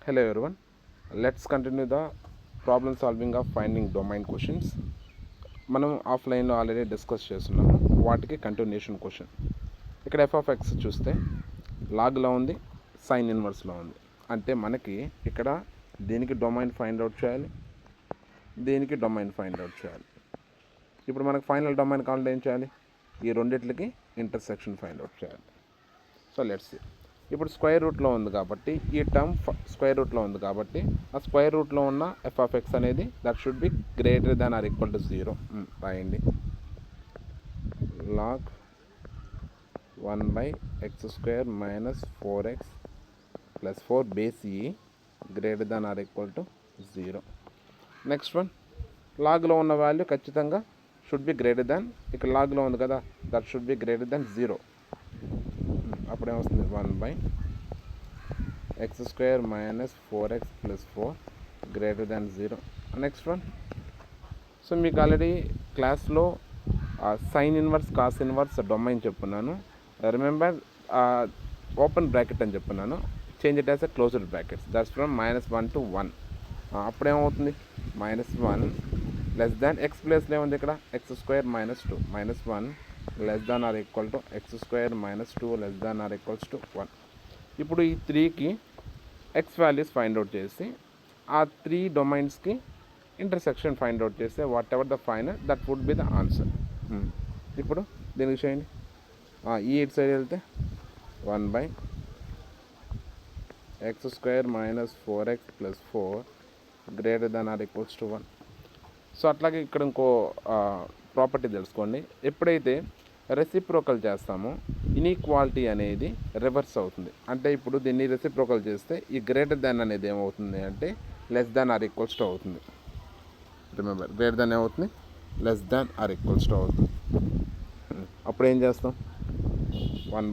Hello everyone. Let's continue the problem solving of finding domain questions. మనం ఆఫ్లైన్లో already discuss చేస్తున్నాము. వాటికి continuation question. ఇక్కడ ఎఫ్ ఆఫ్ ఎక్స్ చూస్తే లాగ్లో ఉంది, సైన్ ఇన్వర్స్లో ఉంది. అంటే మనకి ఇక్కడ దీనికి డొమైన్ ఫైండ్ అవుట్ చేయాలి, దీనికి డొమైన్ ఫైండ్ అవుట్ చేయాలి. ఇప్పుడు మనకు ఫైనల్ డొమైన్ కావాలంటే ఏం చేయాలి? ఈ రెండిట్లకి ఇంటర్సెక్షన్ ఫైండ్ అవుట్ చేయాలి. So let's see. ఇప్పుడు స్క్వేర్ రూట్లో ఉంది కాబట్టి ఈ టర్మ్ స్క్వేర్ రూట్లో ఉంది కాబట్టి ఆ స్క్వేర్ రూట్లో ఉన్న ఎఫ్ ఆఫ్ ఎక్స్ అనేది that should be greater than or equal to 0. రాయండి. Log 1/x² minus 4x plus 4 base e greater than or equal to 0. Next one, లాగ్లో ఉన్న వాల్యూ ఖచ్చితంగా షుడ్ బి గ్రేటర్ దాన్, ఇక్కడ లాగ్లో ఉంది కదా, that should be greater than 0. అప్పుడు ఏమొస్తుంది? 1/x² minus 4x plus 4 greater than 0. Next one, so మీకు ఆల్రెడీ క్లాస్లో sine inverse, cos inverse domain చెప్పున్నాను. రిమెంబర్ ఓపెన్ బ్రాకెట్ అని చెప్పున్నాను. Change it as a closed brackets. That's from -1 to 1. అప్పుడేమవుతుంది? -1 less than x ప్లేస్లో ఏముంది ఇక్కడ? x² minus 2 -1 less than or equal to x² minus 2 less than or equals to 1. ఇప్పుడు ఈ 3కి ఎక్స్ వాల్యూస్ ఫైండ్ అవుట్ చేసి ఆ 3 డొమైన్స్కి ఇంటర్సెక్షన్ ఫైండ్ అవుట్ చేస్తే whatever the final that would be the answer. ఇప్పుడు దీనికి చేయండి. ఈ ఇటు సైడ్ వెళ్తే 1/x² minus 4x plus 4 greater than or equals to 1. So అట్లాగే ఇక్కడ ఇంకో ప్రాపర్టీ తెలుసుకోండి. ఎప్పుడైతే రెసిప్రోకల్ చేస్తామో ఇన్ఈక్వాలిటీ అనేది రివర్స్ అవుతుంది. అంటే ఇప్పుడు దీన్ని రెసిప్రోకల్ చేస్తే ఈ గ్రేటర్ దాన్ అనేది ఏమవుతుంది అంటే less than or equals to అవుతుంది. రిమెంబర్, గ్రేటర్ దాన్ ఏమవుతుంది? Less than or equals to అవుతుంది. అప్పుడు ఏం చేస్తాం? 1/,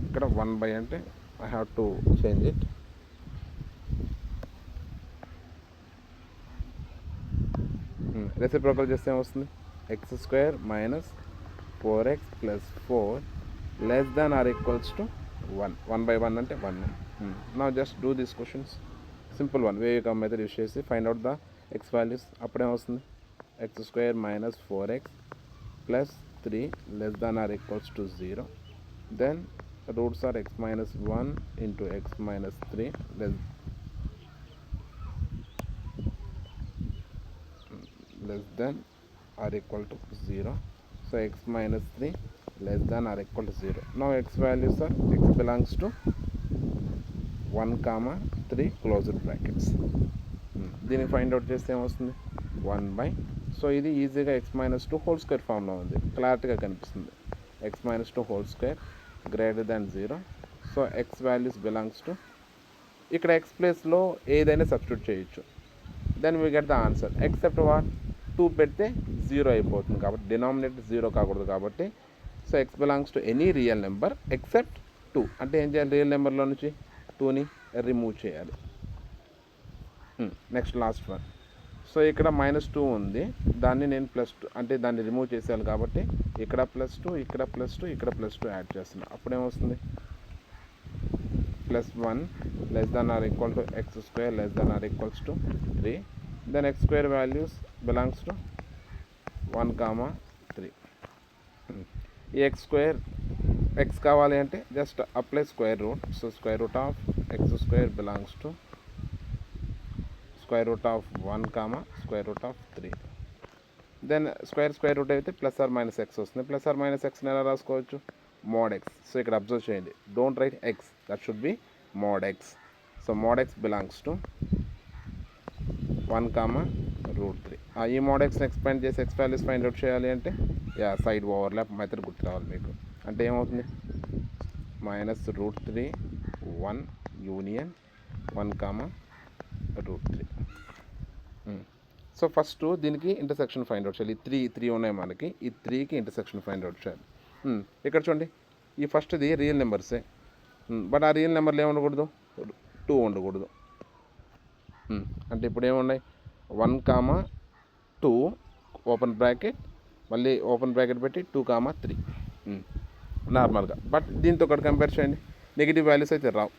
ఇక్కడ 1/, అంటే I have to change it. Reciprocal చేస్తే ఏమొస్తుంది? x² minus 4x plus 4 less than or equals to 1. 1/1 అంటే 1. Now just do these questions. Simple one, wave curve method use చేసి find out the X values. అప్పుడేమొస్తుంది? x² minus 4x plus 3 less than or equals to 0. Then roots are x minus 1 into x minus 3 less than or equal to 0. So x minus 3 less than or equal to 0. Now x values are, x belongs to 1, 3 closed brackets. దీన్ని find out చేస్తే ఏమొస్తుంది? 1/, so ఇది ఈజీగా x minus 2 whole square ఫామ్లో ఉంది, క్లారిటీగా కనిపిస్తుంది. x minus 2 whole square greater than 0. So x values belongs to, ఇక్కడ x ప్లేస్లో ఏదైనా సబ్స్టిట్యూట్ చేయొచ్చు. Then we get the answer. Except what? 2 పెడితే 0 అయిపోతుంది కాబట్టి డినామినేటర్ 0 కాకూడదు కాబట్టి. So x belongs to any real number except 2. అంటే ఏం చేయాలి? రియల్ నెంబర్లో నుంచి 2ని రిమూవ్ చేయాలి. Next last one. సో ఇక్కడ -2 ఉంది, దాన్ని నేను +2 అంటే దాన్ని రిమూవ్ చేసేయాలి కాబట్టి ఇక్కడ +2, ఇక్కడ +2, ఇక్కడ +2 యాడ్ చేస్తున్నాను. అప్పుడేమొస్తుంది? +1 less than or equal to x² less than or equals to 3. then x² values belongs to 1, 3. ఈ x² x కావాలి అంటే just apply square root. So square root of x² belongs to square root of 1, square root of 3. Then square root అయితే plus or minus x వస్తుంది. Plus or minus ఎక్స్ని ఎలా రాసుకోవచ్చు? mod x. సో ఇక్కడ observe చేయండి, don't write x, that should be mod x. So mod x belongs to 1, √3. ఈ mod xని ఎక్స్పాండ్ చేసి ఎక్స్ వాల్యూస్ ఫైండ్ అవుట్ చేయాలి అంటే సైడ్ ఓవర్లాప్ మెథడ్ గుర్తు రావాలి మీకు. అంటే ఏమవుతుంది? -√3 1 యూనియన్ 1, √3. సో ఫస్ట్ దీనికి ఇంటర్సెక్షన్ ఫైండ్ అవుట్ చేయాలి. ఈ 3 ఉన్నాయి మనకి, ఈ 3కి ఇంటర్సెక్షన్ ఫైండ్ అవుట్ చేయాలి. ఇక్కడ చూడండి, ఈ ఫస్ట్ది రియల్ నెంబర్సే, బట్ ఆ రియల్ నెంబర్లు ఏముండకూడదు? 2 ఉండకూడదు. అంటే ఇప్పుడు ఏమున్నాయి? 1, 2 ఓపెన్ బ్రాకెట్, మళ్ళీ ఓపెన్ బ్రాకెట్ పెట్టి 2, 3 నార్మల్గా. బట్ దీంతో ఒకటి కంపేర్ చేయండి, నెగిటివ్ వాల్యూస్ అయితే రావు.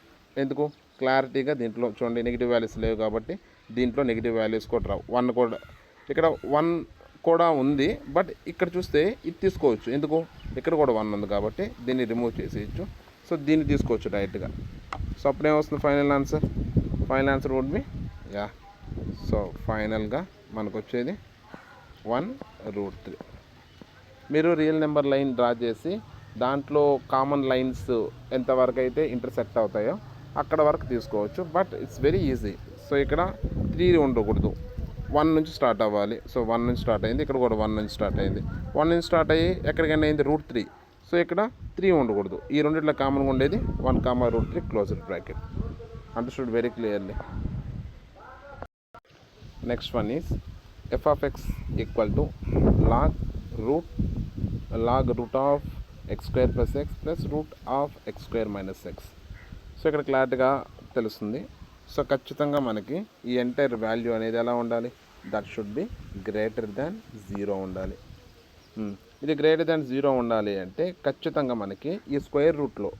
ఎందుకు క్లారిటీగా దీంట్లో చూడండి నెగిటివ్ వాల్యూస్ లేవు కాబట్టి దీంట్లో నెగిటివ్ వాల్యూస్ కూడా రావు. 1 కూడా ఇక్కడ 1 కూడా ఉంది, బట్ ఇక్కడ చూస్తే ఇది తీసుకోవచ్చు. ఎందుకు ఇక్కడ కూడా 1 ఉంది కాబట్టి దీన్ని రిమూవ్ చేసేయచ్చు. సో దీన్ని తీసుకోవచ్చు డైరెక్ట్గా. సో అప్పుడేమొస్తుంది final answer would be yeah. So ఫైనల్గా మనకు వచ్చేది 1√3. మీరు రియల్ నెంబర్ లైన్ డ్రా చేసి దాంట్లో కామన్ లైన్స్ ఎంతవరకు అయితే ఇంటర్సెక్ట్ అవుతాయో అక్కడ వరకు తీసుకోవచ్చు, but it's very easy. So ఇక్కడ 3 ఉండకూడదు, 1 నుంచి స్టార్ట్ అవ్వాలి. సో 1 నుంచి స్టార్ట్ అయింది, ఇక్కడ కూడా 1 నుంచి స్టార్ట్ అయింది. 1 నుంచి స్టార్ట్ అయ్యి ఎక్కడికైనా అయింది √3. సో ఇక్కడ 3 ఉండకూడదు. ఈ రెండిట్లో కామన్గా ఉండేది 1, √3 closed. Understood very clearly. Next one is f of x equal to log root of x square plus x plus root of x square minus x. సో ఇక్కడ క్లారిటీగా తెలుస్తుంది. సో ఖచ్చితంగా మనకి ఈ ఎంటైర్ వాల్యూ అనేది ఎలా ఉండాలి, that should be greater than 0 ఉండాలి. ఇది గ్రేటర్ దాన్ 0 ఉండాలి అంటే ఖచ్చితంగా మనకి ఈ స్క్వేర్ రూట్లో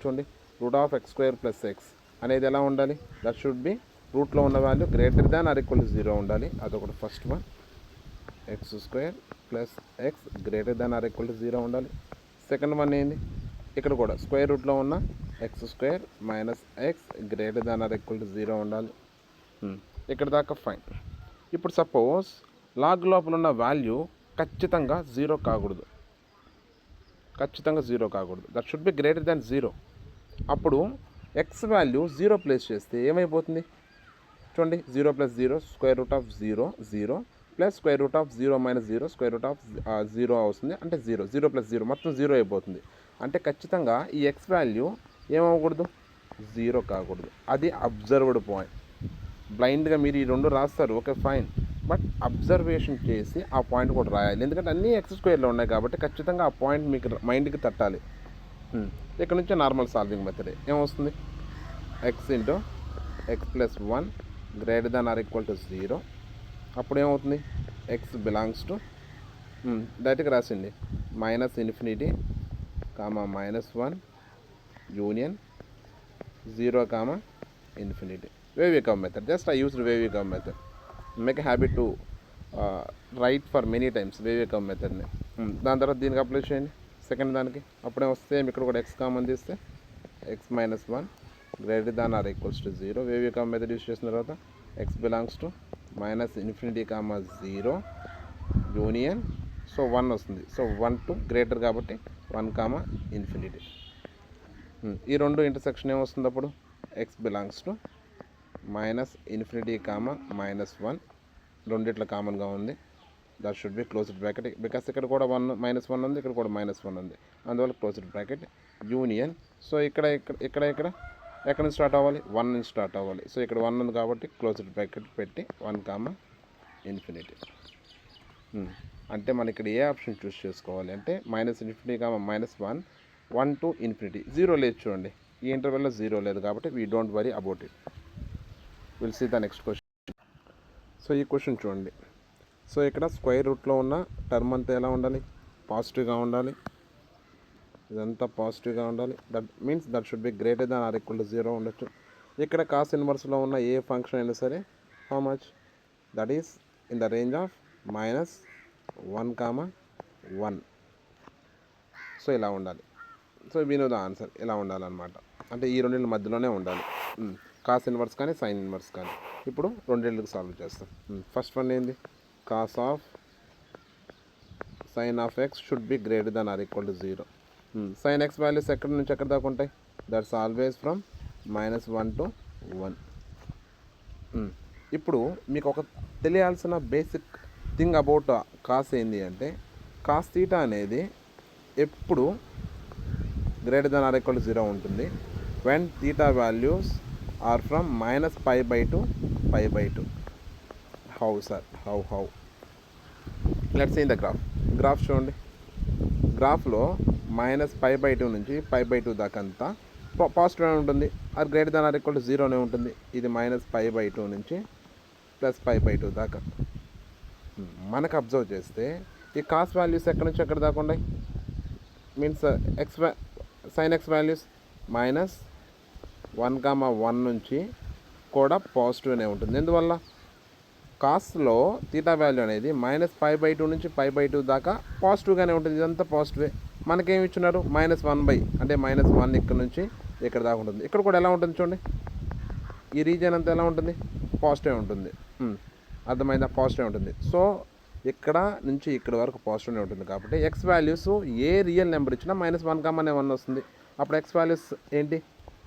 చూడండి √(x²+x) అనేది ఎలా ఉండాలి, దట్ షుడ్ బి రూట్లో ఉన్న value greater than or equal to 0 ఉండాలి. అదొకటి first one. x² + x greater than or equal to 0 ఉండాలి. సెకండ్ వన్ ఏంది, ఇక్కడ కూడా స్క్వేర్ రూట్లో ఉన్న x² - x greater than or equal to 0 ఉండాలి. ఇక్కడ దాకా ఫైన్. ఇప్పుడు సపోజ్ లాగ్ లోపల ఉన్న వాల్యూ ఖచ్చితంగా 0 కాకూడదు. That should be greater than 0. అప్పుడు x వాల్యూ 0 ప్లేస్ చేస్తే ఏమైపోతుంది చూడండి, 0 + 0 √0 0 ప్లస్ √0 - 0 √0 అవుతుంది. అంటే 0 + 0 మొత్తం 0 అయిపోతుంది. అంటే ఖచ్చితంగా ఈ x వాల్యూ ఏమవ్వకూడదు, 0 కాకూడదు. అది అబ్జర్వ్డ్ పాయింట్. బ్లైండ్గా మీరు ఈ రెండు రాస్తారు, ఓకే ఫైన్, బట్ అబ్జర్వేషన్ చేసి ఆ పాయింట్ కూడా రాయాలి. ఎందుకంటే అన్నీ x² ఉన్నాయి కాబట్టి ఖచ్చితంగా ఆ పాయింట్ మీకు మైండ్కి తట్టాలి. ఇక్కడ నుంచి నార్మల్ సాల్వింగ్ మెథడ్ ఏమొస్తుంది, x × x + 1 greater than or equal to 0. అప్పుడు ఏమవుతుంది, x బిలాంగ్స్ టు డైరెక్ట్గా రాసిండి -∞, -1 union 0, ∞. Wave curve method. Just I used wave curve method. Make a habit to write for many times wave curve మెథడ్ని. దాని తర్వాత దీనికి apply చేయండి second దానికి. అప్పుడే వస్తే ఇక్కడ కూడా x కామన్ తీస్తే x - 1 greater than or equals to 0. Wave curve method use చేసిన తర్వాత x belongs to -∞, 0 union. So 1 వస్తుంది. సో 1 to గ్రేటర్ కాబట్టి 1, ∞. ఈ రెండు ఇంటర్సెక్షన్ ఏమొస్తుంది అప్పుడు, x బిలాంగ్స్ టు -∞, -1 రెండిట్లో కామన్గా ఉంది. That should be closed bracket. Because ఇక్కడ కూడా -1 ఉంది, ఇక్కడ కూడా -1 ఉంది, అందువల్ల క్లోజ్డ్ బ్రాకెట్ యూనియన్. సో ఇక్కడ ఎక్కడ నుంచి స్టార్ట్ అవ్వాలి, 1 నుంచి స్టార్ట్ అవ్వాలి. సో ఇక్కడ 1 ఉంది కాబట్టి క్లోజ్డ్ బ్రాకెట్ పెట్టి 1, ∞. అంటే మనం ఇక్కడ ఏ ఆప్షన్ చూస్ చేసుకోవాలి అంటే -∞, -1 1 to ∞. 0 లేదు చూడండి, ఈ ఇంటర్వెల్లో 0 లేదు కాబట్టి we don't worry about it. Will see the next question. So ఈ క్వశ్చన్ చూడండి. సో ఇక్కడ స్క్వేర్ రూట్లో ఉన్న టర్మ్ అంతా ఎలా ఉండాలి, పాజిటివ్గా ఉండాలి. ఇదంతా పాజిటివ్గా ఉండాలి. That means that should be greater than or equal to 0 ఉండొచ్చు. ఇక్కడ కాస్ ఇన్వర్స్లో ఉన్న ఏ ఫంక్షన్ అయినా సరే how much, that is in the range of -1, 1. So ఇలా ఉండాలి. So we know the answer ఇలా ఉండాలన్నమాట. అంటే ఈ రెండింటి మధ్యలోనే ఉండాలి, కాస్ ఇన్వర్స్ కానీ సైన్ ఇన్వర్స్ కానీ. ఇప్పుడు రెండింటికి సాల్వ్ చేస్తాం. ఫస్ట్ వన్ ఏంది, cos of sine of x should be greater than or equal to 0. Sine x వాల్యూస్ ఎక్కడి నుంచి ఎక్కడ దాకా ఉంటాయి, దట్స్ ఆల్వేస్ ఫ్రమ్ -1 to 1. ఇప్పుడు మీకు ఒక తెలియాల్సిన బేసిక్ థింగ్ అబౌట్ కాస్ ఏంది అంటే, కాస్ తీటా అనేది ఎప్పుడు greater than or equal to 0 ఉంటుంది when theta values are from -π/2 π/2. How sir, how let's see in the graph చూడండి. గ్రాఫ్లో -π/2 నుంచి π/2 దాకా అంతా పాజిటివ్ ఉంటుంది, అది greater than or equal to 0 ఉంటుంది. ఇది -π/2 నుంచి +π/2 దాకా. మనకు అబ్జర్వ్ చేస్తే ఈ కాస్ వాల్యూస్ ఎక్కడి నుంచి ఎక్కడ దాకా ఉన్నాయి, మీన్స్ సైన్ x వాల్యూస్ 1, నుంచి కూడా పాజిటివ్నే ఉంటుంది. ఎందువల్ల కాస్ట్లో తీటా వాల్యూ అనేది -π/2 నుంచి π/2 దాకా పాజిటివ్గానే ఉంటుంది. ఇదంతా పాజిటివే. మనకేమి ఇచ్చినారు -1 అంటే -1 ఇక్కడ నుంచి ఇక్కడ దాకా ఉంటుంది. ఇక్కడ కూడా ఎలా ఉంటుంది చూడండి, ఈ రీజియన్ అంతా ఎలా ఉంటుంది, పాజిటివ్ ఉంటుంది. అర్థమైందా? పాజిటివ్ ఉంటుంది. సో ఇక్కడ నుంచి ఇక్కడ వరకు పాజిటివ్నే ఉంటుంది. కాబట్టి ఎక్స్ వాల్యూస్ ఏ రియల్ నెంబర్ ఇచ్చినా -1, వస్తుంది. అప్పుడు ఎక్స్ వాల్యూస్ ఏంటి?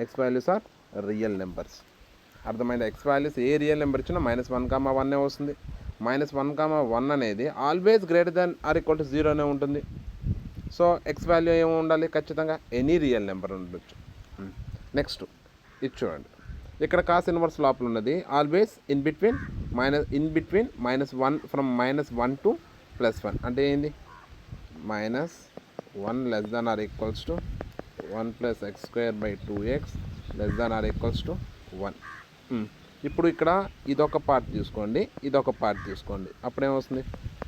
X values are real numbers. అర్థమైందా? ఎక్స్ వాల్యూస్ ఏ రియల్ నెంబర్ ఇచ్చినా -1, వస్తుంది. -1, అనేది always greater than or equal to 0 ఉంటుంది. సో ఎక్స్ వాల్యూ ఏమి ఉండాలి? ఖచ్చితంగా ఎనీ రియల్ నెంబర్ ఉండొచ్చు. నెక్స్ట్ ఇది చూడండి, ఇక్కడ కాస్ ఇన్వర్స్ లోపల ఉన్నది always in between -1 from -1 to +1 అంటే ఏంది? -1 less than or equals to 1 + x²/2x less than or equals to 1. ఇప్పుడు ఇక్కడ ఇదొక పార్ట్ తీసుకోండి, ఇదొక పార్ట్ తీసుకోండి. అప్పుడేమొస్తుంది?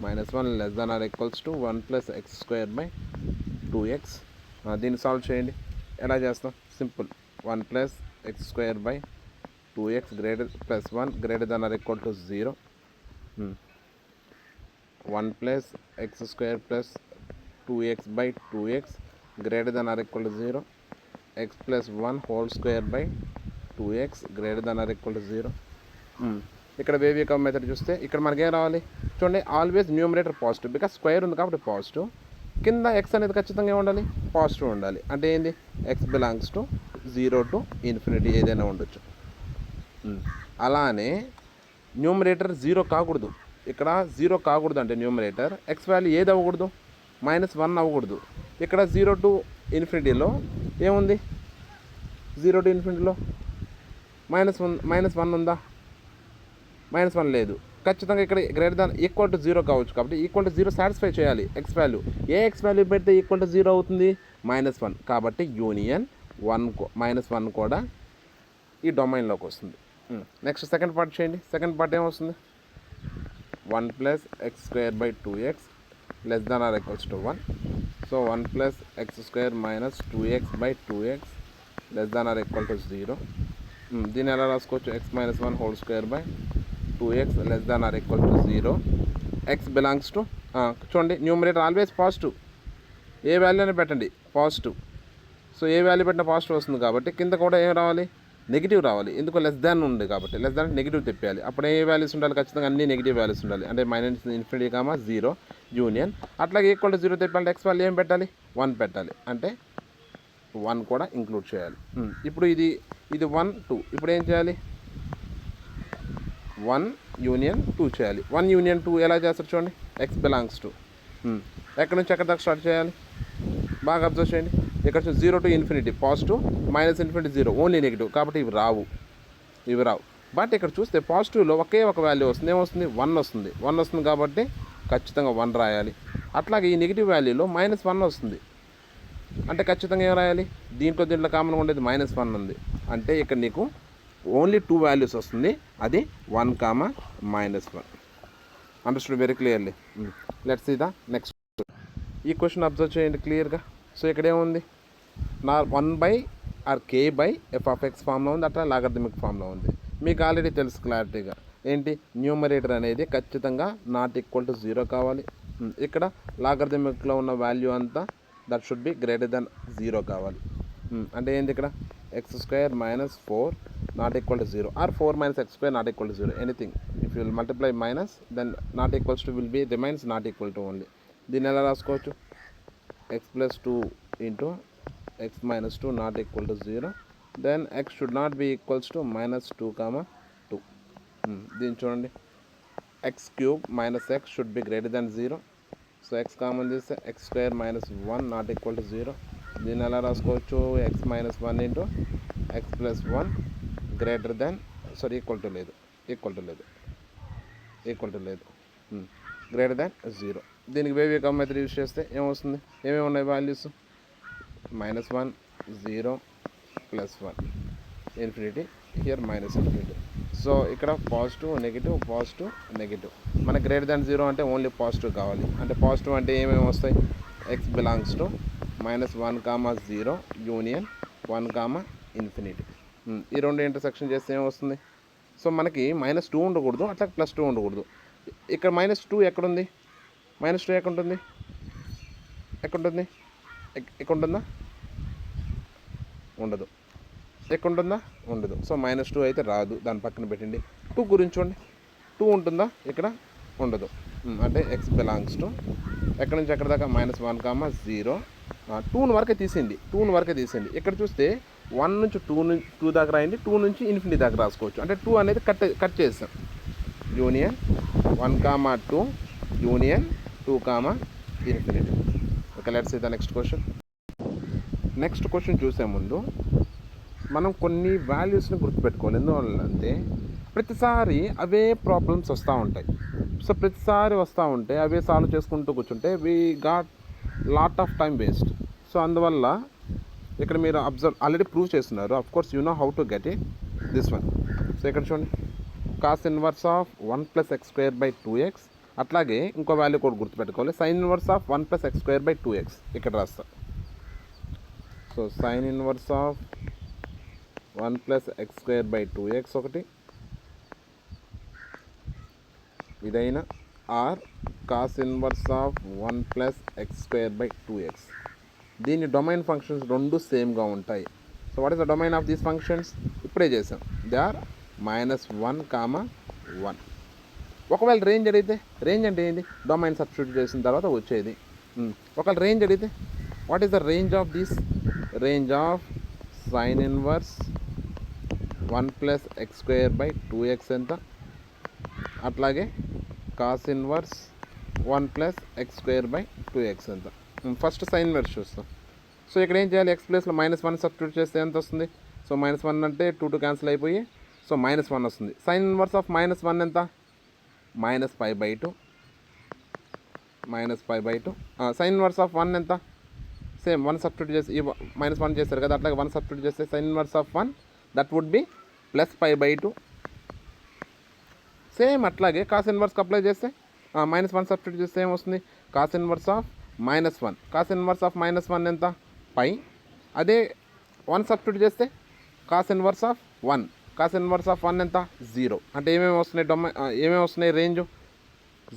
-1 less than or equals to 1 + x²/2x. దీన్ని సాల్వ్ చేయండి. ఎలా చేస్తాం? Simple. 1 + x²/2x +1 greater than or equal to 0. 1 + x² + 2x/2x greater than or equal to 0. x + 1 whole square/2x greater than or equal to 0. ఇక్కడ wave curve method చూస్తే ఇక్కడ మనకేం రావాలి చూడండి, always numerator positive, because square ఉంది కాబట్టి పాజిటివ్. కింద X అనేది ఖచ్చితంగా ఉండాలి, పాజిటివ్ ఉండాలి. అంటే ఏంది? ఎక్స్ బిలాంగ్స్ టు 0 to ∞ ఏదైనా ఉండొచ్చు. అలానే న్యూమరేటర్ 0 కాకూడదు. ఇక్కడ 0 కాకూడదు అంటే న్యూమరేటర్ ఎక్స్ వాల్యూ ఏది అవ్వకూడదు? -1 అవ్వకూడదు. ఇక్కడ 0 to ∞లో ఏముంది? 0 to ∞లో -1 ఉందా? -1 లేదు. ఖచ్చితంగా ఇక్కడ గ్రేటర్ దాన్ ఈక్వల్ టు 0 కావచ్చు. కాబట్టి ఈక్వల్ టు 0 సాటిస్ఫై చేయాలి ఎక్స్ వాల్యూ. ఏ ఎక్స్ వాల్యూ పెడితే ఈక్వల్ టు 0 అవుతుంది? -1. కాబట్టి యూనియన్ -1 కూడా ఈ డొమైన్లోకి వస్తుంది. నెక్స్ట్ సెకండ్ పార్ట్ చేయండి. సెకండ్ పార్ట్ ఏమొస్తుంది? 1 + x²/2x less than or equals to 1. So 1 + x² - 2x/2x less than or equal to 0. దీన్ని ఎలా రాసుకోవచ్చు? x - 1 whole square/2x less than or equal to 0. x belongs to చూడండి, numerator always positive. ఏ value అని పెట్టండి, positive. So ఏ value పెట్టినా positive వస్తుంది. కాబట్టి కింద కూడా ఏం రావాలి? నెగిటివ్ రావాలి. ఎందుకు? లెస్ దాన్ ఉంది కాబట్టి లెస్ దాన్ నెగిటివ్ తెప్పాలి. అప్పుడు ఏ వాల్యూస్ ఉండాలి? ఖచ్చితంగా అన్ని నెగిటివ్ వాల్యూస్ ఉండాలి. అంటే -∞, 0 యూనియన్. అట్లాగే ఈక్వల్ టు 0 తెప్పాలంటే ఎక్స్ వాల్యూ ఏం పెట్టాలి? 1 పెట్టాలి. అంటే 1 కూడా ఇంక్లూడ్ చేయాలి. ఇప్పుడు ఇది 1, 2. ఇప్పుడు ఏం చేయాలి? 1 యూనియన్ 2 చేయాలి. 1 యూనియన్ 2 ఎలా చేస్తారు చూడండి, ఎక్స్ బిలాంగ్స్ టు ఎక్కడి నుంచి ఎక్కడి దాకా స్టార్ట్ చేయాలి? బాగా అబ్జర్వ్ చేయండి. ఇక్కడ 0 to ∞, పాజిటివ్, -∞, 0 ఓన్లీ నెగిటివ్. కాబట్టి ఇవి రావు. బట్ ఇక్కడ చూస్తే పాజిటివ్లో ఒకే ఒక వాల్యూ వస్తుంది. ఏమొస్తుంది? 1 వస్తుంది. 1 వస్తుంది కాబట్టి ఖచ్చితంగా 1 రాయాలి. అట్లాగే ఈ నెగిటివ్ వాల్యూలో -1 వస్తుంది. అంటే ఖచ్చితంగా ఏం రాయాలి? దీంట్లో కామన్గా ఉండేది -1 ఉంది. అంటే ఇక్కడ నీకు ఓన్లీ 2 వాల్యూస్ వస్తుంది. అది 1, -1. Understood very clearly. Let's see the next. ఈ క్వశ్చన్ అబ్జర్వ్ చేయండి క్లియర్గా. సో ఇక్కడ ఏముంది? 1/k/f(x) ఫామ్లో ఉంది, అట్లా లాగరిథమిక్ ఫామ్లో ఉంది. మీకు ఆల్రెడీ తెలుసు క్లారిటీగా. ఏంటి? న్యూమరేటర్ అనేది ఖచ్చితంగా ≠ 0 కావాలి. ఇక్కడ లాగరిథమిక్లో ఉన్న వాల్యూ అంతా that should be greater than 0 కావాలి. అంటే ఏంటి? ఇక్కడ x² - 4 ≠ 0 or 4 - x² ≠ 0. Anything if you will multiply minus then will be remains ≠ only. దీన్ని ఎలా రాసుకోవచ్చు? x + 2 into x - 2 ≠ 0. Then x should not be equals to -2, 2. దీన్ని చూడండి, x³ - x should be greater than 0. So x common తీస్తే x² - 1 ≠ 0. దీన్ని ఎలా రాసుకోవచ్చు? x - 1 into x + 1 greater than equal to లేదు గ్రేటర్ దాన్ 0. దీనికి వేవ్ కమ్ మెథడ్ యూజ్ చేస్తే ఏమొస్తుంది? ఏమేమి ఉన్నాయి వాల్యూస్? -1, 0, +1, ∞. హియర్ -∞. సో ఇక్కడ పాజిటివ్, నెగిటివ్. మనకి గ్రేటర్ దాన్ 0 అంటే ఓన్లీ పాజిటివ్ కావాలి. అంటే పాజిటివ్ అంటే ఏమేమి వస్తాయి? x belongs to -1, 0 union 1, ∞. ఈ రెండు ఇంటర్సెక్షన్ చేస్తే ఏమొస్తుంది? సో మనకి -2 ఉండకూడదు, అట్లా +2 ఉండకూడదు. ఇక్కడ -2 ఎక్కడుంది? -2 ఎక్కడుంటుంది? ఎక్కడుంటుంది? ఇక్కడ ఉంటుందా? ఉండదు. ఇక్కడ ఉంటుందా? ఉండదు. సో -2 అయితే రాదు, దాని పక్కన పెట్టండి. 2 గురించి చూడండి, 2 ఉంటుందా? ఇక్కడ ఉండదు. అంటే x బిలాంగ్స్ టు ఎక్కడి నుంచి ఎక్కడ దాకా -1, 0. 2 వరకే తీసేయండి, 2 వరకే తీసేయండి. ఇక్కడ చూస్తే 1 నుంచి 2 దాకా రాయండి, 2 నుంచి ఇన్ఫినిటీ దాకా రాసుకోవచ్చు. అంటే 2 అనేది కట్ చేస్తాం. Union 1, 2 union 2, infinity. Okay, let's see the next question. Next question చూసే ముందు మనం కొన్ని వాల్యూస్ని గుర్తుపెట్టుకోవాలి. ఎందువల్లంటే ప్రతిసారి అవే ప్రాబ్లమ్స్ వస్తూ ఉంటాయి. సో ప్రతిసారి వస్తూ ఉంటే అవే సాల్వ్ చేసుకుంటూ కూర్చుంటే we got lot of time waste. So అందువల్ల ఇక్కడ మీరు ఆల్రెడీ ప్రూవ్ చేస్తున్నారు. Of course you know how to get it, this one. So ఇక్కడ చూడండి, cos inverse of 1 + x² / 2x. అట్లాగే ఇంకో వాల్యూ కూడా గుర్తుపెట్టుకోవాలి, sign inverse of 1 + x² / 2x. ఇక్కడ రాస్తా. So sign inverse of 1 + x² / 2x ఒకటి, ఇదైనా are cos inverse of 1 + x² / 2x. దీని డొమైన్ ఫంక్షన్స్ రెండు సేమ్గా ఉంటాయి. So what is the domain of these functions? ఇప్పుడే చేసాం, దే ఆర్ -1, 1. ఒకవేళ రేంజ్ అడిగితే, రేంజ్ అంటే ఏంటి? డొమైన్ సబ్స్టిట్యూట్ చేసిన తర్వాత వచ్చేది. ఒకవేళ రేంజ్ అడిగితే, what is the range of this? Range of sine inverse 1 + x² / 2x ఎంత? అట్లాగే కాస్ ఇన్వర్స్ 1 + x² / 2x ఎంత? ఫస్ట్ సైన్ ఇన్వర్స్ చూస్తాం. సో ఇక్కడ ఏం చేయాలి? x ప్లేస్లో -1 సబ్స్టిట్యూట్ చేస్తే ఎంత వస్తుంది? సో -1 అంటే 2 క్యాన్సిల్ అయిపోయి, సో -1 వస్తుంది. సైన్ ఇన్వర్స్ ఆఫ్ -1 ఎంత? -π/2. -π/2. సైన్ ఇన్వర్స్ ఆఫ్ 1 ఎంత? సేమ్ 1 సబ్స్టిట్యూట్ చేసి -1 చేశారు కదా, అట్లాగే 1 సబ్స్టిట్యూట్ చేస్తే sine inverse of 1 that would be +π/2. Same అట్లాగే కాస్ ఇన్వర్స్కి అప్లై చేస్తే -1 సబ్స్టిట్యూట్ చేస్తే ఏమొస్తుంది? Cos inverse of -1. Cos inverse of -1 ఎంత? π. అదే 1 సబ్స్టిట్యూట్ చేస్తే cos inverse of 1. Cos inverse of 1 ఎంత? 0. అంటే ఏమేమి వస్తున్నాయి? ఏమేమి వస్తున్నాయి రేంజ్?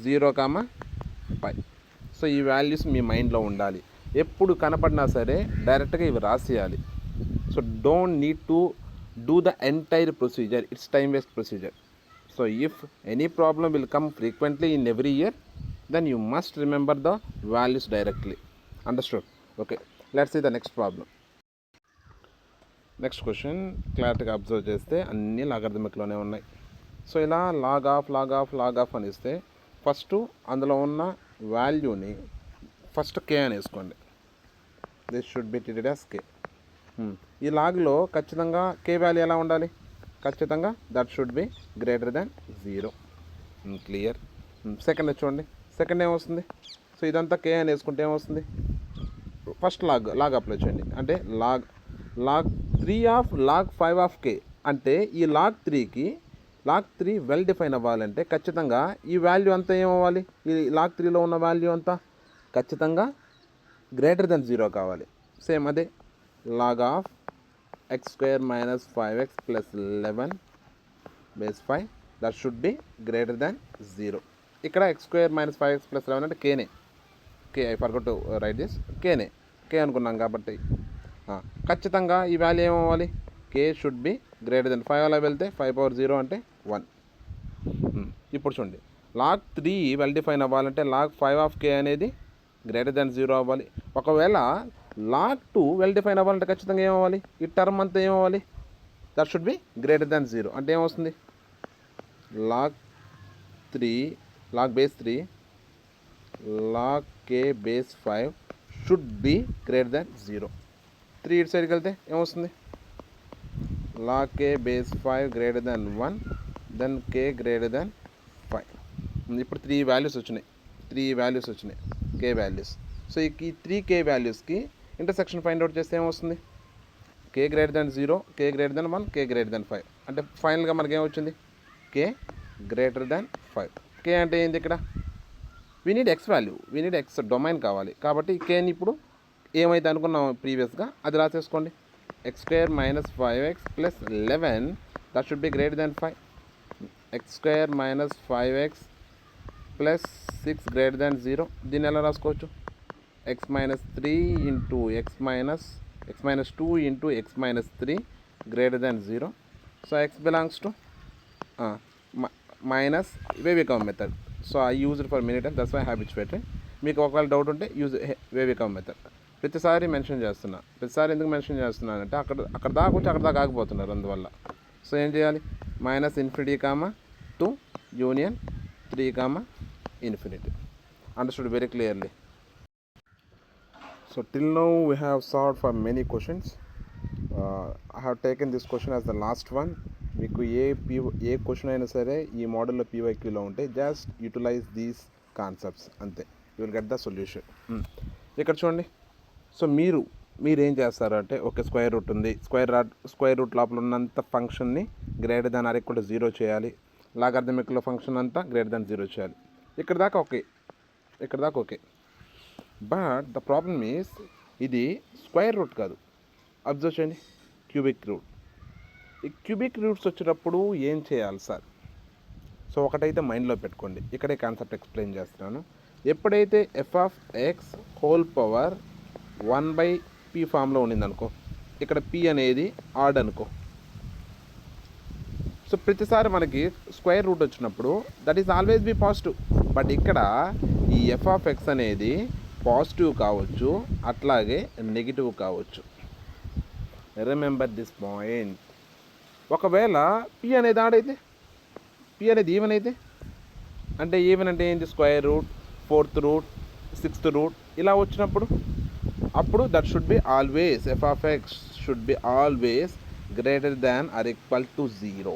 0, π. సో ఈ వాల్యూస్ మీ మైండ్లో ఉండాలి. ఎప్పుడు కనపడినా సరే డైరెక్ట్గా ఇవి రాసేయాలి. So don't need to do the entire procedure, it's time waste procedure. So if any problem will come frequently in every year, then you must remember the values directly. Understood? Okay, let's see the next problem. Next question క్లారిటీగా observe చేస్తే అన్నీ లాగరిథమిక్లోనే ఉన్నాయి. So ఇలా log of అని ఇస్తే first అందులో ఉన్న వాల్యూని ఫస్ట్ k అని వేసుకోండి. This should be treated as k. ఈ లాగ్లో ఖచ్చితంగా k వాల్యూ ఎలా ఉండాలి? ఖచ్చితంగా that should be >0. Clear. Second చూడండి, సెకండ్ ఏమొస్తుంది? సో ఇదంతా k అని వేసుకుంటే ఏమొస్తుంది? ఫస్ట్ లాగ్ అప్లై చేయండి. అంటే log 3 of log 5 of k. అంటే ఈ లాగ్ 3 వెల్ డిఫైన్ అవ్వాలంటే ఖచ్చితంగా ఈ వాల్యూ అంతా ఏమవ్వాలి? ఈ లాగ్ 3లో ఉన్న వాల్యూ అంతా ఖచ్చితంగా >0 కావాలి. సేమ్ అదే log of x² - 5x + 11 / 5 that should be >0. ఇక్కడ x² - 5x + 11 అంటే కేనే. I forgot to write this. K అనుకున్నాం కాబట్టి ఖచ్చితంగా ఈ వాల్యూ ఏమవ్వాలి? k should be >5. అలా వెళ్తే 5/0 అంటే 1. ఇప్పుడు చూడండి, లాగ్ 3 వెల్ డిఫైన్ అవ్వాలంటే లాగ్ 5 ఆఫ్ k అనేది >0 అవ్వాలి. ఒకవేళ లాగ్ 2 వెల్ డిఫైన్ అవ్వాలంటే ఖచ్చితంగా ఏమవ్వాలి? ఈ టర్మ్ అంతా ఏమవ్వాలి? That should be >0. అంటే ఏమొస్తుంది? Log base 3 log k base 5 should be >0. 3 ఇటు సైడ్కి వెళ్తే ఏమొస్తుంది? Log k base 5 >1 then k >5. ఇప్పుడు 3 వాల్యూస్ వచ్చినాయి, k వాల్యూస్. సో ఈ 3k వాల్యూస్కి ఇంటర్సెక్షన్ ఫైండ్ అవుట్ చేస్తే ఏమొస్తుంది? k >0, k >1, k >5. అంటే ఫైనల్గా మనకి ఏమొచ్చింది? k >5. k అంటే ఏంది? ఇక్కడ we need x value, we need x domain కావాలి. కాబట్టి కేని ఇప్పుడు ఏమైతే అనుకున్నాం ప్రీవియస్గా అది రాసేసుకోండి. x square minus 5x plus 11, that should be greater than 5. x square minus 5x plus 6 greater than 0. దీన్ని ఎలా రాసుకోవచ్చు? x minus 3 into x minus 2 into x minus 3 greater than 0. So x belongs to minus Wavicom method. So I use it for many times, that's why I habituated. మీకు ఒకవేళ doubt ఉంటే use Wavicom method. ప్రతిసారి mention చేస్తున్నా. ప్రతిసారి ఎందుకు mention చేస్తున్నానంటే అక్కడ దాకా వచ్చి అక్కడ దాకా ఆగిపోతున్నారు అందువల్ల. సో ఏం చేయాలి? Minus infinity comma 2 union 3 comma infinity. Understood very clearly. So till now we have solved for many questions. I have taken this question as the last one. మీకు ఏ క్వశ్చన్ అయినా సరే ఈ మోడల్లో పీవైక్యూలో ఉంటే జస్ట్ యూటిలైజ్ దీస్ కాన్సెప్ట్స్ అంతే, you will get the solution. ఇక్కడ చూడండి. So మీరు ఏం చేస్తారు అంటే ఓకే స్క్వేర్ రూట్ ఉంది, స్క్వేర్ రూట్ లోపల ఉన్నంత ఫంక్షన్ని greater than or equal to 0 చేయాలి. లాగర్థమిక్లో ఫంక్షన్ అంతా గ్రేటర్ దాన్ 0 చేయాలి. ఇక్కడ దాకా okay. But the problem is ఇది స్క్వేర్ రూట్ కాదు. అబ్జర్వ్ చేయండి, క్యూబిక్ రూట్. ఈ క్యూబిక్ రూట్స్ వచ్చేటప్పుడు ఏం చేయాలి సార్? సో ఒకటైతే మైండ్లో పెట్టుకోండి, ఇక్కడే కాన్సెప్ట్ ఎక్స్ప్లెయిన్ చేస్తున్నాను. ఎప్పుడైతే F of X whole power 1/p ఫామ్లో ఉండిందనుకో, ఇక్కడ p అనేది ఆడ్ అనుకో. సో ప్రతిసారి మనకి స్క్వేర్ రూట్ వచ్చినప్పుడు that is always be positive. But ఇక్కడ ఈ ఎఫ్ ఆఫ్ ఎక్స్ అనేది పాజిటివ్ కావచ్చు, అట్లాగే నెగిటివ్ కావచ్చు. Remember this point. ఒకవేళ p అనేది ఆడైతే, p అనేది ఈవెన్ అయితే, అంటే ఈవెన్ అంటే ఏంటి? Square root, 4th route, 6th route ఇలా వచ్చినప్పుడు అప్పుడు that should be always, f of x should be always greater than or equal to 0.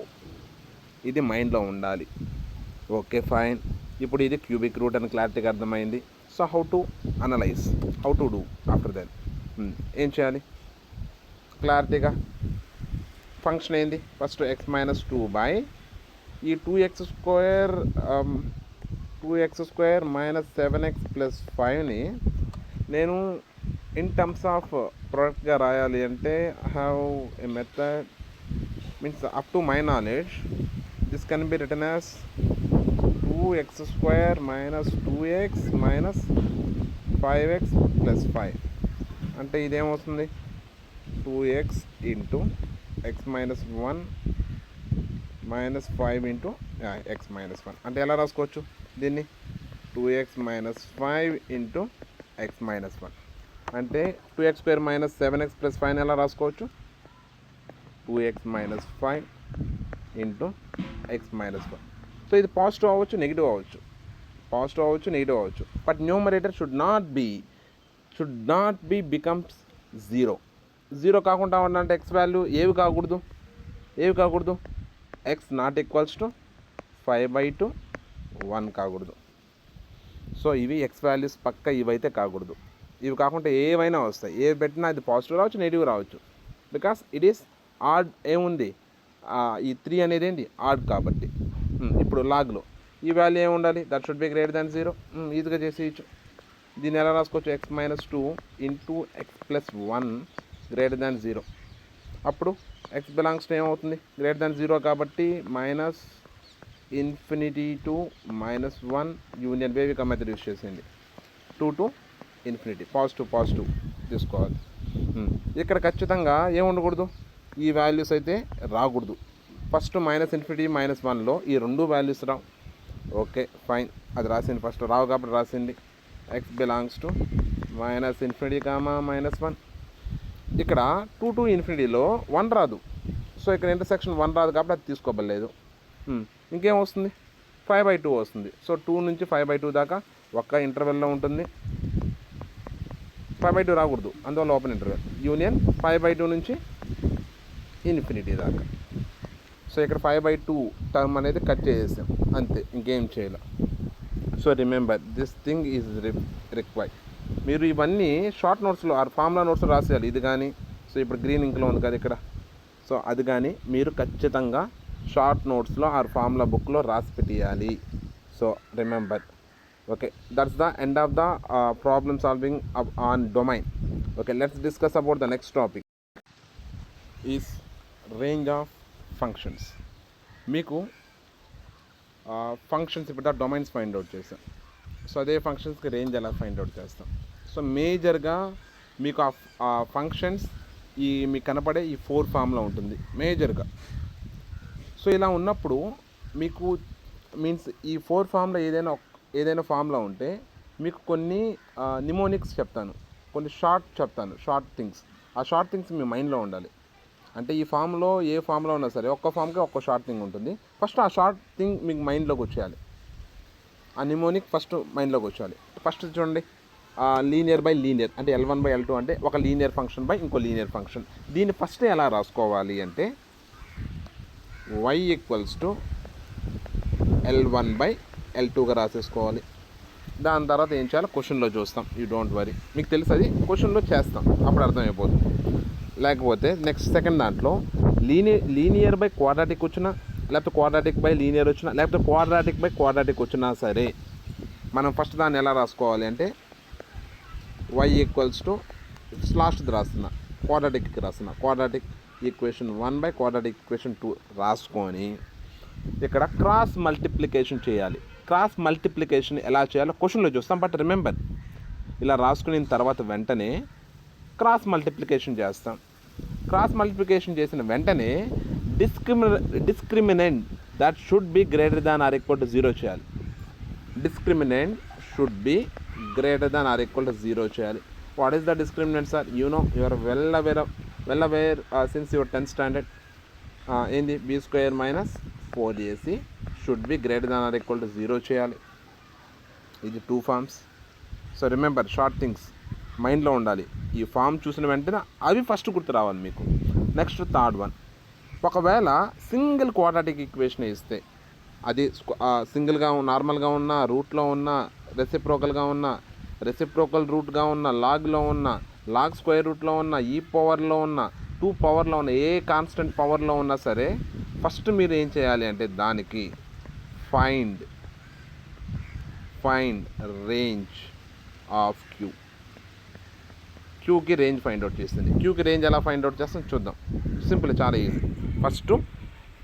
ఇది మైండ్లో ఉండాలి. Okay fine. ఇప్పుడు ఇది క్యూబిక్ రూట్ అని క్లారిటీగా అర్థమైంది. So how to analyse, how to do after then ఏం చేయాలి? క్లారిటీగా ఫంక్షన్ ఏంది? ఫస్ట్ ఎక్స్ మైనస్ 2 బై ఈ 2x square minus 7x plus 5ని నేను ఇన్ టర్మ్స్ ఆఫ్ ప్రోడక్ట్గా రాయాలి అంటే have a method, means up to my knowledge this can be written as 2x square minus 2x minus 5x plus 5. అంటే ఇదేమవుతుంది? 2x into x minus 1 minus 5 into x minus 1. అంటే ఎలా రాసుకోవచ్చు దీన్ని? 2x minus 5 into x minus 1. అంటే 2x square minus 7x plus 5 ఎలా రాసుకోవచ్చు? 2x minus 5 into x minus 1. So ఇది positive అవ్వచ్చు, నెగిటివ్ అవ్వచ్చు, నెగిటివ్ అవ్వచ్చు. But numerator should not B becomes 0 కాకుండా ఉండాలంటే ఎక్స్ వాల్యూ ఏవి కాకూడదు? ఎక్స్ నాట్ ఈక్వల్స్ టు 5/2 1 కాకూడదు. సో ఇవి ఎక్స్ వాల్యూస్ పక్క, ఇవైతే కాకూడదు. ఇవి కాకుండా ఏవైనా వస్తాయి, ఏవి పెట్టినా అది పాజిటివ్ రావచ్చు, నెగిటివ్ రావచ్చు. Because it is odd. ఏముంది? ఈ 3 అనేది ఏంటి? ఆడ్ కాబట్టి. ఇప్పుడు లాగ్లో ఈ వాల్యూ ఏమి ఉండాలి? That should be greater than 0. ఈజీగా చేసేయచ్చు. దీన్ని ఎలా రాసుకోవచ్చు? X minus 2 into x plus 1 greater than 0. అప్పుడు ఎక్స్ బిలాంగ్స్ టు ఏమవుతుంది? గ్రేటర్ దాన్ 0 కాబట్టి మైనస్ ఇన్ఫినిటీ టు -1 యూనియన్ వేవిక మెథడ్ యూస్ చేసింది. 2 to ఇన్ఫినిటీ, పాజిటివ్ తీసుకోవాలి. ఇక్కడ ఖచ్చితంగా ఏముండకూడదు? ఈ వాల్యూస్ అయితే రాకూడదు. ఫస్ట్ -ఇన్ఫినిటీ -1లో ఈ 2 వాల్యూస్ రావు. ఓకే ఫైన్, అది రాసింది. ఫస్ట్ రావు కాబట్టి రాసింది. X belongs to -infinity comma -1. ఇక్కడ 2 to ఇన్ఫినిటీలో 1 రాదు. సో ఇక్కడ ఇంటర్సెక్షన్ 1 రాదు కాబట్టి అది తీసుకోబడలేదు. ఇంకేం వస్తుంది? 5/2 వస్తుంది. సో 2 నుంచి 5/2 దాకా ఒక్క ఇంటర్వెల్లో ఉంటుంది. 5/2 రాకూడదు, అందువల్ల ఓపెన్ ఇంటర్వెల్. యూనియన్ 5/2 నుంచి ఇన్ఫినిటీ దాకా. సో ఇక్కడ 5/2 టర్మ్ అనేది కట్ చేసేసాం అంతే, ఇంకేం చేయాలి. So remember this thing is required. మీరు ఇవన్నీ షార్ట్ నోట్స్లో ఆర్ ఫార్ములా నోట్స్లో రాసేయాలి. ఇది కానీ, సో ఇప్పుడు గ్రీన్ ఇంక్లో ఉంది కదా ఇక్కడ, సో అది కానీ మీరు ఖచ్చితంగా షార్ట్ నోట్స్లో ఆర్ ఫార్ములా బుక్లో రాసి పెట్టేయాలి. So remember. Okay, that's the end of the problem solving on domain. Okay, let's discuss about the next topic. Is range of functions. మీకు ఫంక్షన్స్ ఇప్పుడు డొమైన్స్ ఫైండ్ అవుట్ చేస్తాం. సో అదే ఫంక్షన్స్కి range ఎలా find out చేస్తాం. So మేజర్గా మీకు ఆ ఫంక్షన్స్ మీకు కనపడే ఈ 4 ఫామ్లో ఉంటుంది మేజర్గా. సో ఇలా ఉన్నప్పుడు మీకు మీన్స్ ఈ 4 ఫామ్లో ఏదైనా ఫామ్లో ఉంటే మీకు కొన్ని నిమోనిక్స్ చెప్తాను, కొన్ని షార్ట్ థింగ్స్. ఆ షార్ట్ థింగ్స్ మీ మైండ్లో ఉండాలి. అంటే ఈ ఫామ్లో ఏ ఫామ్లో ఉన్నా సరే ఒక్క ఫామ్కి ఒక్క షార్ట్ థింగ్ ఉంటుంది. ఫస్ట్ ఆ షార్ట్ థింగ్ మీకు మైండ్లోకి వచ్చేయాలి. ఆ నిమోనిక్ ఫస్ట్ మైండ్లోకి వచ్చేయాలి. ఫస్ట్ చూడండి, లీనియర్ బై లీనియర్ అంటే L1 బై L2 అంటే ఒక లీనియర్ ఫంక్షన్ బై ఇంకో లీనియర్ ఫంక్షన్. దీన్ని ఫస్ట్ ఎలా రాసుకోవాలి అంటే y equals to L1 by L2గా రాసేసుకోవాలి. దాని తర్వాత ఏం చేయాలో క్వశ్చన్లో చూస్తాం. యూ డోంట్ వరీ, మీకు తెలుసు, అది క్వశ్చన్లో చేస్తాం, అప్పుడు అర్థమైపోతుంది. లేకపోతే నెక్స్ట్ సెకండ్ దాంట్లో లీనియర్ బై క్వాడ్రాటిక్ వచ్చినా, లేకపోతే క్వాడ్రాటిక్ బై లీనియర్ వచ్చినా, లేకపోతే క్వాడ్రాటిక్ బై క్వాడ్రాటిక్ వచ్చినా సరే మనం ఫస్ట్ దాన్ని ఎలా రాసుకోవాలి అంటే y ఈక్వల్స్ టు లాస్ట్ది రాస్తున్నా, క్వాడ్రాటిక్కి రాస్తున్నా, quadratic equation 1 by quadratic equation 2 రాసుకొని ఇక్కడ క్రాస్ మల్టిప్లికేషన్ చేయాలి. క్రాస్ మల్టిప్లికేషన్ ఎలా చేయాలో క్వశ్చన్లో చూస్తాం. బట్ రిమెంబర్, ఇలా రాసుకున్న తర్వాత వెంటనే క్రాస్ మల్టిప్లికేషన్ చేస్తాం. క్రాస్ మల్టిప్లికేషన్ చేసిన వెంటనే discriminant that should be greater than or equal to 0 చేయాలి. Discriminant should be greater than or equal to 0 చేయాలి. What is the discriminant sir? You know, you are well aware since your 10th standard. ఏంది? b² minus 4ac should be greater than or equal to 0 చేయాలి. ఇది 2 forms. So remember, short things మైండ్లో ఉండాలి. ఈ form చూసిన వెంటనే అవి first గుర్తు రావాలి మీకు. నెక్స్ట్ థర్డ్ వన్, ఒకవేళ సింగిల్ క్వాడ్రాటిక్ ఈక్వేషన్ ఇస్తే, అది సింగిల్గా నార్మల్గా ఉన్న, రూట్లో ఉన్న, రెసిప్రోకల్గా ఉన్న, రెసిప్రోకల్ రూట్గా ఉన్న, లాగ్లో ఉన్న, లాగ్ స్క్వేర్ రూట్లో ఉన్న, ఈ పవర్లో ఉన్న, 2 పవర్లో ఉన్న, ఏ కాన్స్టెంట్ పవర్లో ఉన్నా సరే ఫస్ట్ మీరు ఏం చేయాలి అంటే దానికి ఫైండ్ రేంజ్ ఆఫ్ క్యూ. క్యూకి రేంజ్ ఫైండ్ అవుట్ చేస్తుంది. క్యూకి రేంజ్ ఎలా ఫైండ్ అవుట్ చేస్తాం చూద్దాం. సింపుల్, చాలా ఈజీ. ఫస్ట్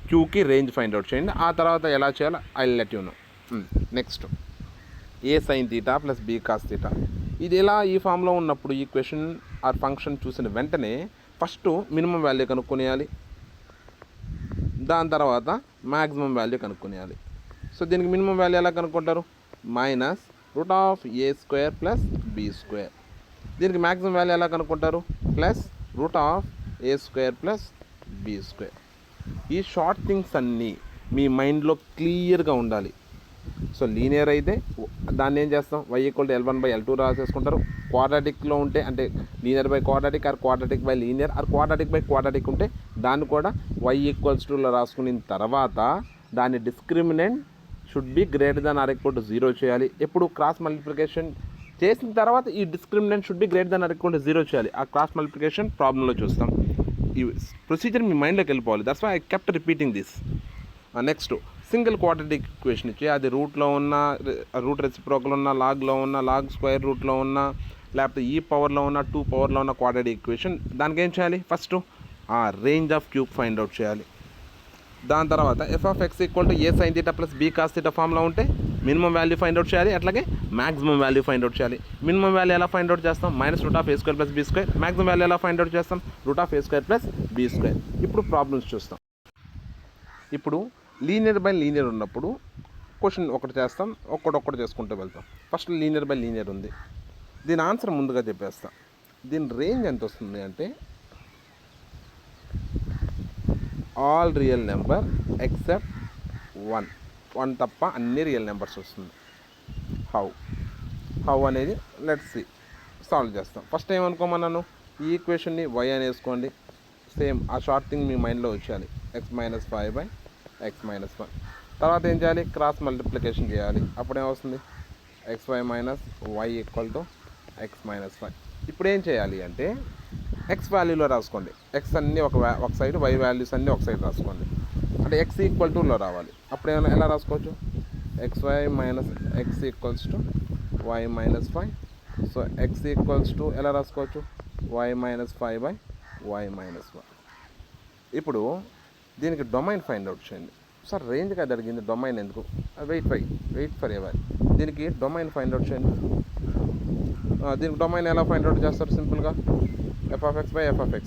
క్యూకి రేంజ్ ఫైండ్ అవుట్ చేయండి. ఆ తర్వాత ఎలా చేయాలో I let you know. Next a sine theta plus b cos theta. ఇది ఎలా ఈ ఫామ్లో ఉన్నప్పుడు ఈ క్వశ్చన్ ఆర్ ఫంక్షన్ చూసిన వెంటనే ఫస్ట్ మినిమం వాల్యూ కనుక్కొనేయాలి. దాని తర్వాత మ్యాక్సిమం వాల్యూ కనుక్కొనేయాలి. సో దీనికి మినిమం వాల్యూ ఎలా కనుక్కుంటారు? -√a² plus b². దీనికి మ్యాక్సిమం వాల్యూ ఎలా కనుక్కుంటారు? +√a² plus b². ఈ షార్ట్ థింగ్స్ అన్నీ మీ మైండ్లో క్లియర్గా ఉండాలి. సో లీనియర్ అయితే దాన్ని ఏం చేస్తాం? y equal to L1 by L2 రాసేసుకుంటారు. క్వాడ్రాటిక్లో ఉంటే అంటే linear by quadratic or quadratic by linear or quadratic by quadratic ఉంటే దాన్ని కూడా y ఈక్వల్స్ టులో రాసుకున్న తర్వాత దాని discriminant should be greater than or equal to 0 చేయాలి. ఎప్పుడు? క్రాస్ మల్టిప్లికేషన్ చేసిన తర్వాత ఈ discriminant should be greater than or equal to 0 చేయాలి. ఆ క్రాస్ మల్టిప్లికేషన్ ప్రాబ్లంలో చూస్తాం. ఈ ప్రొసీజర్ మీ మైండ్లోకి వెళ్ళిపోవాలి. That's why I kept repeating this. Next single quadratic equation ఇచ్చి అది రూట్లో ఉన్న, రూట్ రెసిప్రోకల్ ఉన్న, లాగ్లో ఉన్న, లాగ్ స్క్వేర్ రూట్లో ఉన్న, లేకపోతే ఈ పవర్లో ఉన్న, 2 పవర్లో ఉన్న క్వాడ్రాటిక్ ఈక్వేషన్, దానికి ఏం చేయాలి? ఫస్ట్ ఆ range of cube find out చేయాలి. దాని తర్వాత f(x) equal to a sin θ plus b cos θ ఫామ్లో ఉంటే మినిమం వాల్యూ ఫైండ్ అవుట్ చేయాలి. అట్లాగే మ్యాక్సిమం వాల్యూ ఫైండ్ అవుట్ చేయాలి. మినిమం వాల్యూ ఎలా ఫైండ్ అవుట్ చేస్తాం? -√a² plus b². Maximum value ఎలా ఫైండ్ అవుట్ చేస్తాం? √a² plus b². ఇప్పుడు ప్రాబ్లమ్స్ చూస్తాం. ఇప్పుడు లీనియర్ బై లీనియర్ ఉన్నప్పుడు క్వశ్చన్ ఒకటి చేస్తాం, ఒక్కటి చేసుకుంటూ వెళ్తాం. ఫస్ట్ లీనియర్ బై లీనియర్ ఉంది. దీని ఆన్సర్ ముందుగా చెప్పేస్తాం. దీని రేంజ్ ఎంత వస్తుంది అంటే ఆల్ రియల్ నెంబర్ ఎక్సెప్ట్ 1 తప్ప అన్ని రియల్ నెంబర్స్ వస్తుంది. హౌ అనేది లెట్స్ సి, సాల్వ్ చేస్తాం. ఫస్ట్ ఏమనుకోమన్నాను? ఈ ఈక్వేషన్ని y అని వేసుకోండి. సేమ్ ఆ షార్ట్ థింగ్ మీ మైండ్లో వచ్చేయాలి. x-5/x-1. తర్వాత ఏం చేయాలి? క్రాస్ మల్టిప్లికేషన్ చేయాలి. అప్పుడేమొస్తుంది? xy minus y equal to x-5. ఇప్పుడు ఏం చేయాలి అంటే x వాల్యూలో రాసుకోండి. x అన్నీ ఒక సైడ్, y వాల్యూస్ అన్నీ ఒక సైడ్ రాసుకోండి. అంటే x ఈక్వల్ టులో రావాలి. అప్పుడు ఎలా రాసుకోవచ్చు? xy minus x equals to y minus 5. So x equals to ఎలా రాసుకోవచ్చు? y minus 5/y minus 1. ఇప్పుడు దీనికి డొమైన్ ఫైండ్ అవుట్ చేయండి. సార్ రేంజ్ కదా అడిగింది, డొమైన్ ఎందుకు? Wait for ever. దీనికి డొమైన్ ఫైండ్ అవుట్ చేయండి. దీనికి డొమైన్ ఎలా ఫైండ్ అవుట్ చేస్తారు? సింపుల్గా f(x)/f(x).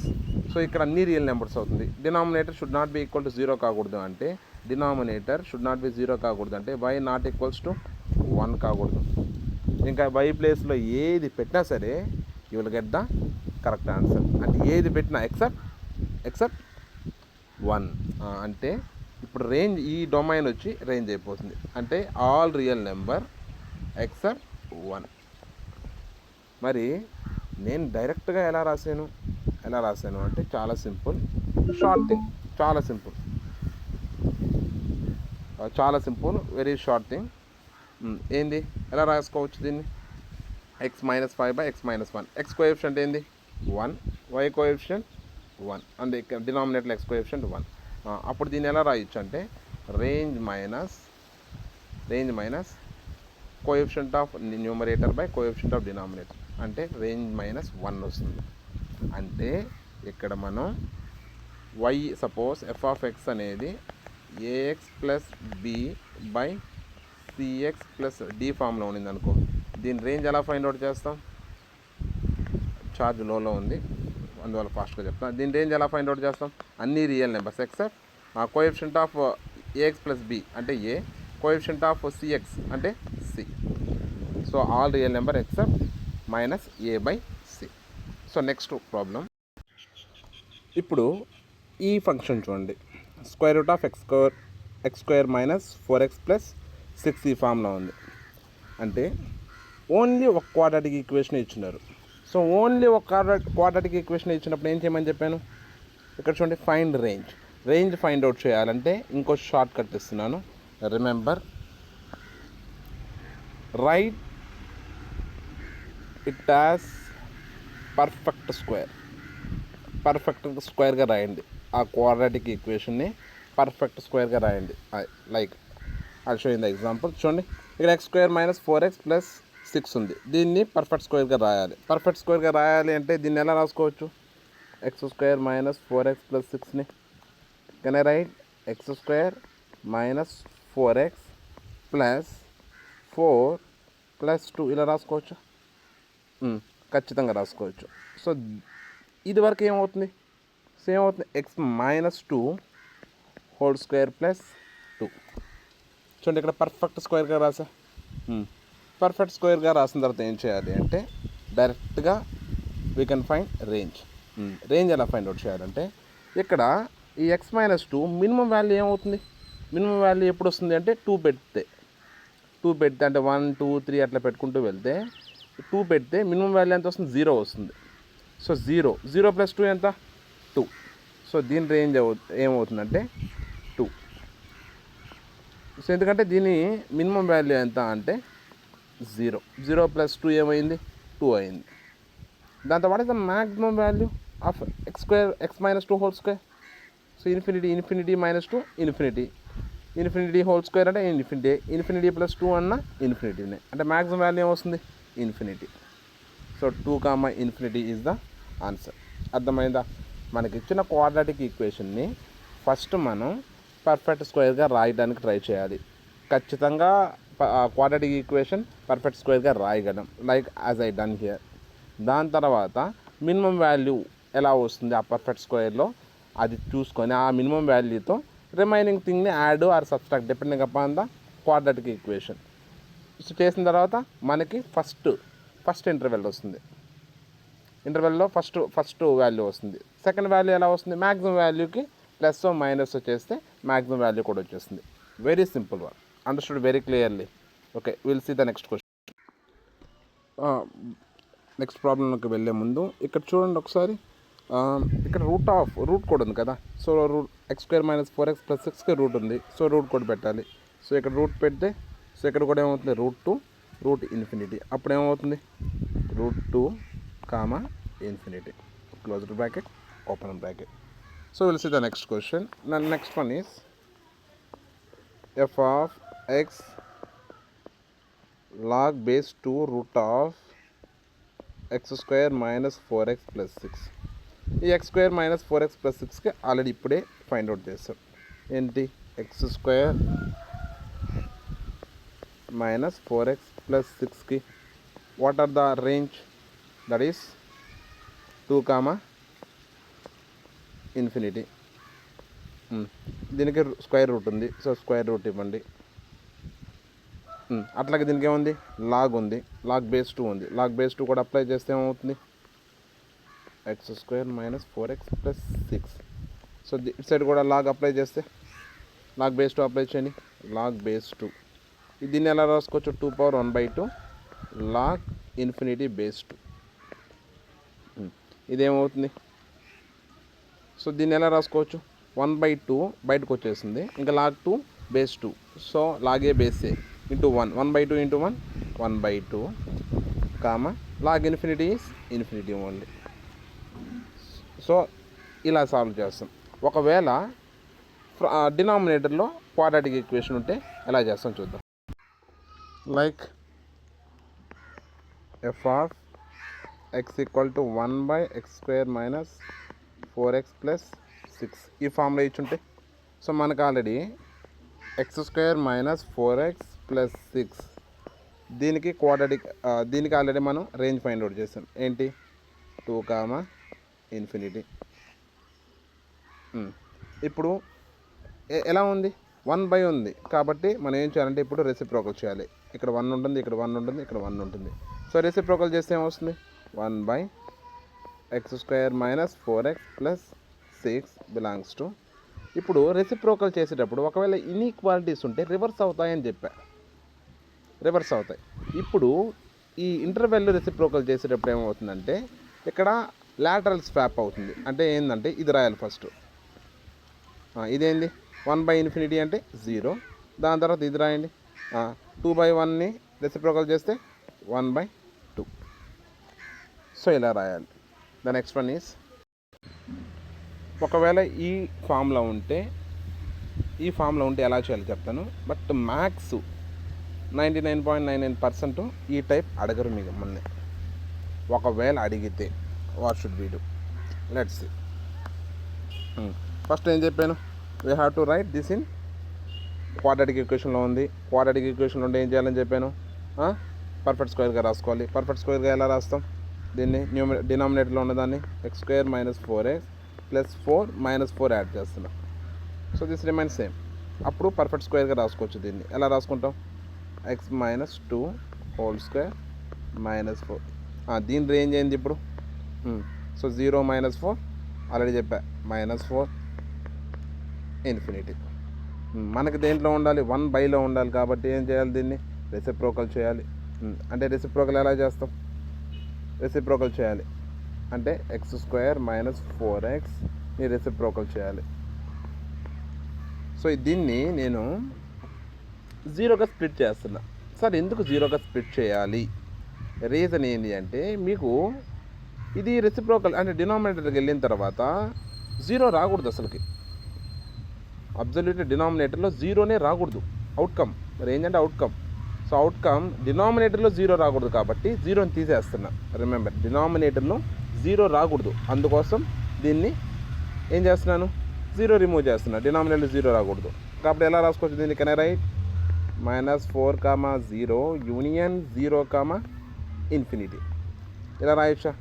సో ఇక్కడ అన్ని రియల్ నెంబర్స్ అవుతుంది. Denominator should not B equal to 0 కాకూడదు అంటే, డినామినేటర్ షుడ్ నాట్ బి 0 కాకూడదు అంటే y నాట్ ఈక్వల్స్ టు 1 కాకూడదు. ఇంకా y ప్లేస్లో ఏది పెట్టినా సరే you will get the correct answer. అంటే ఏది పెట్టినా ఎక్సెప్ట్ 1. అంటే ఇప్పుడు రేంజ్, ఈ డొమైన్ వచ్చి రేంజ్ అయిపోతుంది. అంటే ఆల్ రియల్ నెంబర్ ఎక్సెప్ట్ 1. మరి నేను డైరెక్ట్గా ఎలా రాశాను అంటే చాలా సింపుల్, షార్ట్ థింగ్, చాలా సింపుల్, వెరీ షార్ట్ థింగ్. ఏంది, ఎలా రాసుకోవచ్చు దీన్ని? x-5/x-1. x కోఎఫిషియంట్ ఏంది? 1. y coefficient 1. అంటే డినామినేటర్ x కోఎఫిషియంట్ 1. అప్పుడు దీన్ని ఎలా రాయొచ్చు అంటే range minus coefficient of numerator by coefficient of denominator, అంటే రేంజ్ -1 వస్తుంది. అంటే ఇక్కడ మనం y సపోజ్ f(x) అనేది ax plus b/cx plus d ఫామ్లో ఉండింది అనుకో, దీని రేంజ్ ఎలా ఫైండ్ అవుట్ చేస్తాం? ఛార్జ్ లోలో ఉంది అందువల్ల ఫాస్ట్గా చెప్తాం. దీని రేంజ్ ఎలా ఫైండ్ అవుట్ చేస్తాం? అన్ని real numbers except coefficient of ax plus b అంటే a, కోఎఫిషియంట్ ఆఫ్ cx అంటే c. So all real number except -a/c. So next problem. ఇప్పుడు ఈ ఫంక్షన్ చూడండి, x² - 4x + 6 ఈ ఫామ్లో ఉంది. అంటే ఓన్లీ ఒక క్వాడ్రాటిక్ ఈక్వేషన్ ఇచ్చినారు. సో ఓన్లీ ఒక క్వాడ్రాటిక్ ఈక్వేషన్ ఇచ్చినప్పుడు ఏం చేయమని చెప్పాను? ఇక్కడ చూడండి, ఫైండ్ రేంజ్ ఫైండ్ అవుట్ చేయాలంటే ఇంకో షార్ట్ కట్ ఇస్తున్నాను. Remember, write it as perfect స్క్వేర్గా రాయండి. ఆ క్వాడ్రాటిక్ ఈక్వేషన్ని పర్ఫెక్ట్ స్క్వేర్గా రాయండి. Like I'll show in the example. చూడండి, ఇక్కడ x² - 4x + 6 ఉంది. దీన్ని పర్ఫెక్ట్ స్క్వేర్గా రాయాలి. పర్ఫెక్ట్ స్క్వేర్గా రాయాలి అంటే దీన్ని ఎలా రాసుకోవచ్చు? x² - 4x + 6ని can I right x² - 4x + 4 + 2 ఇలా రాసుకోవచ్చు? ఖచ్చితంగా రాసుకోవచ్చు. సో ఇది వరకు ఏమవుతుంది? సేమ్ అవుతుంది, x - 2² + 2. చూడండి, ఇక్కడ పర్ఫెక్ట్ స్క్వేర్గా రాసా. పర్ఫెక్ట్ స్క్వేర్గా రాసిన తర్వాత ఏం చేయాలి అంటే డైరెక్ట్గా వీ కెన్ ఫైండ్ రేంజ్ ఎలా ఫైండ్ అవుట్ చేయాలంటే, ఇక్కడ ఈ x - 2 మినిమం వాల్యూ ఏమవుతుంది? మినిమం వాల్యూ ఎప్పుడు వస్తుంది అంటే 2 పెడితే అంటే 1 2 3 అట్లా పెట్టుకుంటూ వెళ్తే 2 పెడితే మినిమం వాల్యూ ఎంత వస్తుంది? 0 వస్తుంది. సో 0 + 2 ఎంత? 2. సో దీని రేంజ్ ఏమవుతుందంటే 2. సో ఎందుకంటే దీని మినిమం వాల్యూ ఎంత అంటే 0 + 2 ఏమైంది? 2 అయింది. దాంతో what is the maximum value of x - 2²? So infinity - 2 infinity whole square అంటే ఇన్ఫినిటీ + 2 అన్న ఇన్ఫినిటీనే, అంటే మ్యాక్సిమం వాల్యూ ఏమొస్తుంది? Infinity. So 2, is the answer. అర్థమైందా? మనకి ఇచ్చిన క్వాడ్రాటిక్ ఈక్వేషన్ని ఫస్ట్ మనం పర్ఫెక్ట్ స్క్వేర్గా రాయడానికి ట్రై చేయాలి. ఖచ్చితంగా క్వాడ్రాటిక్ ఈక్వేషన్ పర్ఫెక్ట్ స్క్వేర్గా రాయగలం, like as I done here. దాని తర్వాత మినిమం వాల్యూ ఎలా వస్తుంది ఆ పర్ఫెక్ట్ స్క్వేర్లో అది చూసుకొని ఆ మినిమం వాల్యూతో రిమైనింగ్ థింగ్ని add or subtract depending upon the quadratic equation. So చేసిన తర్వాత మనకి ఫస్ట్ ఇంటర్వెల్ వస్తుంది. ఇంటర్వెల్లో ఫస్ట్ వాల్యూ వస్తుంది. సెకండ్ వాల్యూ ఎలా వస్తుంది? మ్యాక్సిమం వాల్యూకి ప్లస్ మైనస్ చేస్తే మ్యాక్సిమం వాల్యూ కూడా వచ్చేస్తుంది. Very simple one, understood very clearly. Okay, will see the next question. Next ప్రాబ్లంలోకి వెళ్ళే ముందు ఇక్కడ చూడండి ఒకసారి, ఇక్కడ రూట్ కోడ్ ఉంది కదా. సో x² - 4x + 6కి రూట్ ఉంది. సో రూట్ కోడ్ పెట్టాలి. సో ఇక్కడ రూట్ పెడితే సో ఇక్కడ కూడా ఏమవుతుంది? √2 అప్పుడు ఏమవుతుంది? √2, ∞. Closed bracket, open bracket. So will see the next question. Next one is f(x) log base 2 √(x² - 4x + 6). ఈ x square minus 4x plus 6కి ఆల్రెడీ ఇప్పుడే ఫైండ్ అవుట్ చేస్తాం. ఏంటి x square minus 4x plus 6కి what are the range, that is 2, infinity. దీనికి square root ఉంది, so square root ఇవ్వండి. అట్లాగే దీనికి ఏముంది, లాగ్ ఉంది, లాగ్ బేస్ 2 ఉంది. లాగ్ బేస్ 2 కూడా అప్లై చేస్తే ఏమవుతుంది, X square minus 4x plus 6. So ఇటు సైడ్ కూడా లాగ్ అప్లై చేస్తే లాగ్ బేస్ 2 అప్లై చేయండి. లాగ్ బేస్ 2 దీన్ని ఎలా రాసుకోవచ్చు, 2^1/2 లాగ్ ఇన్ఫినిటీ బేస్ 2. ఇదేమవుతుంది, సో దీన్ని ఎలా రాసుకోవచ్చు, 1/2 బయటకు వచ్చేసింది, ఇంకా లాగ్ 2 బేస్ 2, సో లాగే బేసే into 1, 1/2 into 1, 1/2 log infinity is infinity only. So ఇలా సాల్వ్ చేస్తాం. ఒకవేళ డినామినేటర్లో క్వాడ్రాటిక్ ఈక్వేషన్ ఉంటే ఎలా చేస్తాం చూద్దాం. Like f of x equal to 1/x² minus 4x plus 6 ఈ ఫామ్లో ఇచ్చుంటే, సో మనకు already x² minus 4x plus 6 దీనికి క్వాడ్రాటిక్, దీనికి ఆల్రెడీ మనం రేంజ్ ఫైండ్ అవుట్ చేస్తాం. ఏంటి 2, ఇన్ఫినిటీ. ఇప్పుడు ఎలా ఉంది, 1 ఉంది కాబట్టి మనం ఏం చేయాలంటే ఇప్పుడు రెసిప్రోకల్ చేయాలి. ఇక్కడ 1 ఉంటుంది, ఇక్కడ 1 ఉంటుంది, ఇక్కడ 1 ఉంటుంది. సో రెసిప్రోకల్ చేస్తే ఏమొస్తుంది, 1/x² minus 4x plus 6 belongs to. ఇప్పుడు రెసిప్రోకల్ చేసేటప్పుడు ఒకవేళ ఇన్ఈక్వాలిటీస్ ఉంటే రివర్స్ అవుతాయని చెప్పా, రివర్స్ అవుతాయి. ఇప్పుడు ఈ ఇంటర్వెల్ రెసిప్రోకల్ చేసేటప్పుడు ఏమవుతుందంటే ఇక్కడ లాటరల్ స్వాప్ అవుతుంది. అంటే ఏంటంటే ఇది రాయాలి ఫస్ట్, ఇదేంది 1/∞ అంటే 0, దాని తర్వాత ఇది రాయండి, 2/1ని రెసిప్రోకల్ చేస్తే 1/2. సో ఇలా రాయాలి. ద నెక్స్ట్ వన్ ఈస్, ఒకవేళ ఈ ఫామ్లో ఉంటే ఎలా చేయాలో చెప్తాను. బట్ మ్యాథ్స్ 99.99% ఈ టైప్ అడగరు మీకు మొన్నే. ఒకవేళ అడిగితే what should we do, let's see. First ఏం చెప్పాను, we have to write this in quadratic ఈక్వేషన్లో ఉంది. క్వాడ్రాటిక్ ఈక్వేషన్లో ఉంటే ఏం చేయాలని చెప్పాను, పర్ఫెక్ట్ స్క్వేర్గా రాసుకోవాలి. పర్ఫెక్ట్ స్క్వేర్గా ఎలా రాస్తాం, దీన్ని డినామినేటర్లో ఉన్నదాన్ని x² minus 4x plus 4 minus 4 add చేస్తున్నాం. So this remains same. అప్పుడు పర్ఫెక్ట్ స్క్వేర్గా రాసుకోవచ్చు. దీన్ని ఎలా రాసుకుంటాం, x minus 2 whole square minus 4. దీని రేంజ్ ఏంది ఇప్పుడు, సో 0 మైనస్ 4 ఆల్రెడీ చెప్పా, -4 ఇన్ఫినిటీ. మనకి దేంట్లో ఉండాలి, 1/లో ఉండాలి కాబట్టి ఏం చేయాలి, దీన్ని రెసిప్రోకల్ చేయాలి. అంటే రెసిప్రోకల్ ఎలా చేస్తాం, రెసిప్రోకల్ చేయాలి అంటే x² మైనస్ 4xని రెసిప్రోకల్ చేయాలి. సో దీన్ని నేను 0గా స్ప్లిట్ చేస్తున్నా. సార్ ఎందుకు 0గా స్ప్లిట్ చేయాలి, రీజన్ ఏంటి అంటే మీకు ఇది రెసిప్రోకల్ అంటే డినామినేటర్కి వెళ్ళిన తర్వాత 0 రాకూడదు అసలుకి. అబ్జల్యూట్లీ డినామినేటర్లో 0నే రాకూడదు, అవుట్కమ్. మరి ఏంటంటే అవుట్కమ్. సో అవుట్కమ్ డినామినేటర్లో 0 రాకూడదు కాబట్టి 0ని తీసేస్తున్నా. రిమెంబర్, డినామినేటర్లో 0 రాకూడదు, అందుకోసం దీన్ని ఏం చేస్తున్నాను, 0 రిమూవ్ చేస్తున్నా. డినామినేటర్లో 0 రాకూడదు కాబట్టి ఎలా రాసుకోవచ్చు దీన్ని, can I right -4, 0 union 0, infinity. ఇలా రాయొచ్చా,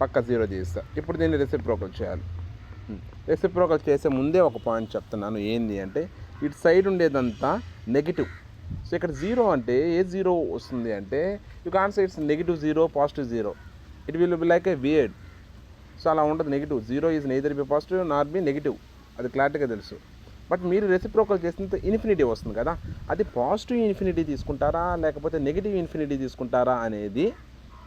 పక్క 0 తీస్తా. ఇప్పుడు దీన్ని రెసిప్రోకల్ చేయాలి. రెసిప్రోకల్ చేసే ముందే ఒక పాయింట్ చెప్తున్నాను, ఏంది అంటే ఇటు సైడ్ ఉండేదంతా నెగిటివ్. సో ఇక్కడ 0 అంటే ఏ 0 వస్తుంది అంటే you can't say it's -0 +0, it will be like A weird. So అలా ఉండదు. -0 is neither B positive Nar B negative, అది క్లారిటీగా తెలుసు. బట్ మీరు రెసిప్రోకల్ చేసినంత ఇన్ఫినిటీ వస్తుంది కదా, అది పాజిటివ్ ఇన్ఫినిటీ తీసుకుంటారా లేకపోతే నెగిటివ్ ఇన్ఫినిటీ తీసుకుంటారా అనేది,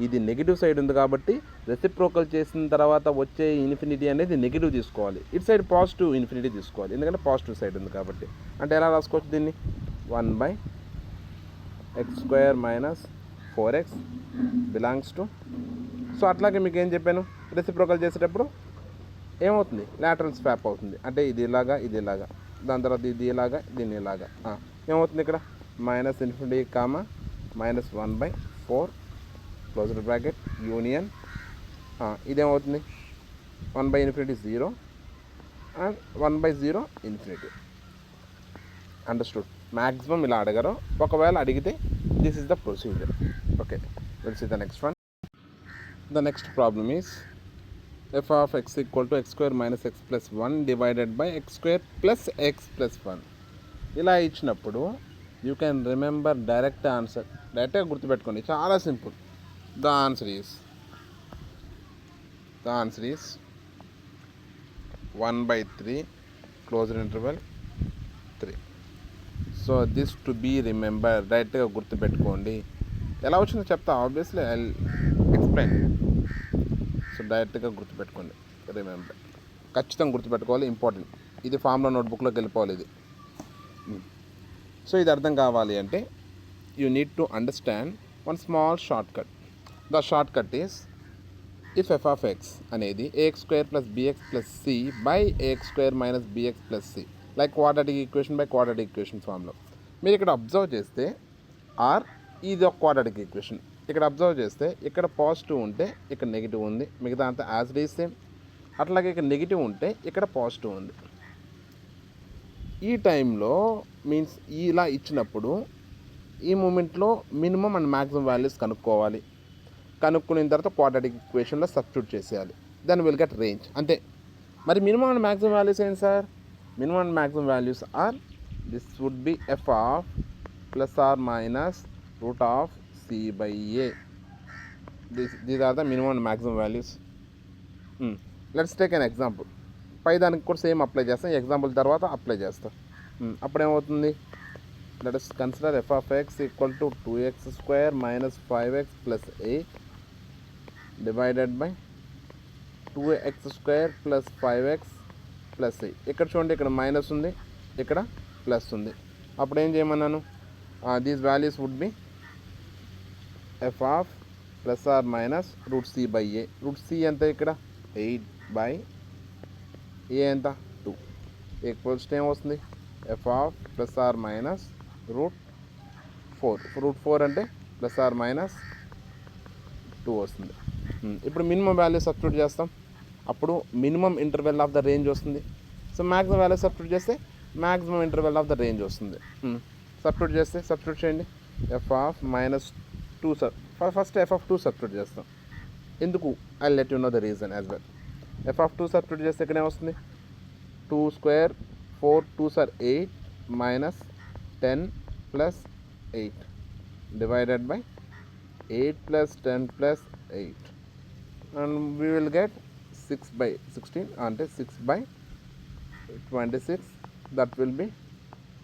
ఇది నెగిటివ్ సైడ్ ఉంది కాబట్టి రెసిప్రోకల్ చేసిన తర్వాత వచ్చే ఇన్ఫినిటీ అనేది నెగిటివ్ తీసుకోవాలి. ఇటు సైడ్ పాజిటివ్ ఇన్ఫినిటీ తీసుకోవాలి, ఎందుకంటే పాజిటివ్ సైడ్ ఉంది కాబట్టి. అంటే ఎలా రాసుకోవచ్చు దీన్ని, 1/x² minus 4x belongs to. So అట్లాగే మీకు ఏం చెప్పాను, రెసిప్రోకల్ చేసేటప్పుడు ఏమవుతుంది, లాటరల్ స్వాప్ అవుతుంది. అంటే ఇది ఇలాగా, ఇది ఇలాగా, దాని తర్వాత ఇది ఇలాగా, దీన్ని ఇలాగా. ఏమవుతుంది ఇక్కడ -∞, -1/4 క్లోజ్డ్ బ్రాకెట్ యూనియన్ ఇదేమవుతుంది 1/∞ 0 అండ్ 1/0 ఇన్ఫినిటీ. అండర్స్టూడ్. మ్యాక్సిమం ఇలా అడగరు, ఒకవేళ అడిగితే this is the procedure. Okay, will see the next one. The next problem is f of x equal to x² - x plus 1 divided by x² plus x plus 1. ఇలా ఇచ్చినప్పుడు you can remember direct answer. డైరెక్ట్గా గుర్తుపెట్టుకోండి, చాలా simple. The answer is 1/3 closed interval 3. So this to be remember, డైరెక్ట్గా గుర్తుపెట్టుకోండి. ఎలా వచ్చిందో చెప్తా, ఆబ్వియస్లీ ఐ ఎక్స్ప్లెయిన్. సో డైరెక్ట్గా గుర్తుపెట్టుకోండి, రిమెంబర్. ఖచ్చితంగా గుర్తుపెట్టుకోవాలి, ఇంపార్టెంట్. ఇది ఫార్ములా నోట్బుక్లోకి వెళ్ళిపోవాలి ఇది. సో ఇది అర్థం కావాలి అంటే you need to understand one small short cut. The short cut is if f of x అనేది ax² + bx + c by ax² - bx + c, like quadratic equation by quadratic equation ఫామ్లో. మీరు ఇక్కడ అబ్జర్వ్ చేస్తే are ఇది ఒక quadratic equation. ఇక్కడ observe చేస్తే ఇక్కడ పాజిటివ్ ఉంటే ఇక్కడ నెగిటివ్ ఉంది, మిగతా అంతా యాజ్ ఇట్ ఈజ్ సేమ్. అట్లాగే ఇక్కడ నెగిటివ్ ఉంటే ఇక్కడ పాజిటివ్ ఉంది. ఈ టైంలో మీన్స్ ఇలా ఇచ్చినప్పుడు ఈ మూమెంట్లో మినిమం అండ్ మ్యాక్సిమం వాల్యూస్ కనుక్కోవాలి. కనుక్కున్న తర్వాత క్వాడ్రాటిక్ ఈక్వేషన్లో సబ్స్టిట్యూట్ చేసేయాలి. దెన్ విల్ గెట్ రేంజ్, అంతే. మరి మినిమం అండ్ మ్యాక్సిమం వాల్యూస్ ఏంటి sir? Minimum and maximum values are this would be f of ± (c/a). These are the minimum and maximum values. Let's take an example. పై దానికి కూడా same apply చేస్తాం, example తర్వాత apply చేస్తాం. అప్పుడేమవుతుంది? Let us consider f of x equal to 2x² - 5x + 8 divided by 2x² + 5x + 8. ఇక్కడ చూడండి, ఇక్కడ మైనస్ ఉంది, ఇక్కడ ప్లస్ ఉంది. అప్పుడు ఏం చేయమన్నాను? These values would be f of ±√c/a. √c ఎంత? ఇక్కడ 8/a ఎంత? 2. ఈక్వల్స్ టు ఏమొస్తుంది? f of ±√4. √4 అంటే ±2 వస్తుంది. ఇప్పుడు మినిమం వాల్యూ సబ్స్టిట్యూట్ చేస్తాం, అప్పుడు minimum interval of the range వస్తుంది. సో మ్యాక్సిమం వాల్యూ సబ్స్టిట్యూట్ చేస్తే maximum interval of the range వస్తుంది. సబ్స్టిట్యూట్ చేయండి. f of -2 first f of 2 substitute చేస్తాం. ఎందుకు? I let you know the reason as well. f of 2 substitute చేస్తే ఇక్కడ ఏమొస్తుంది? 2² 4 2s are 8 -10 + 8 divided by 8 + 10 + 8, and we will get 6/16 అంటే 6/26. that will be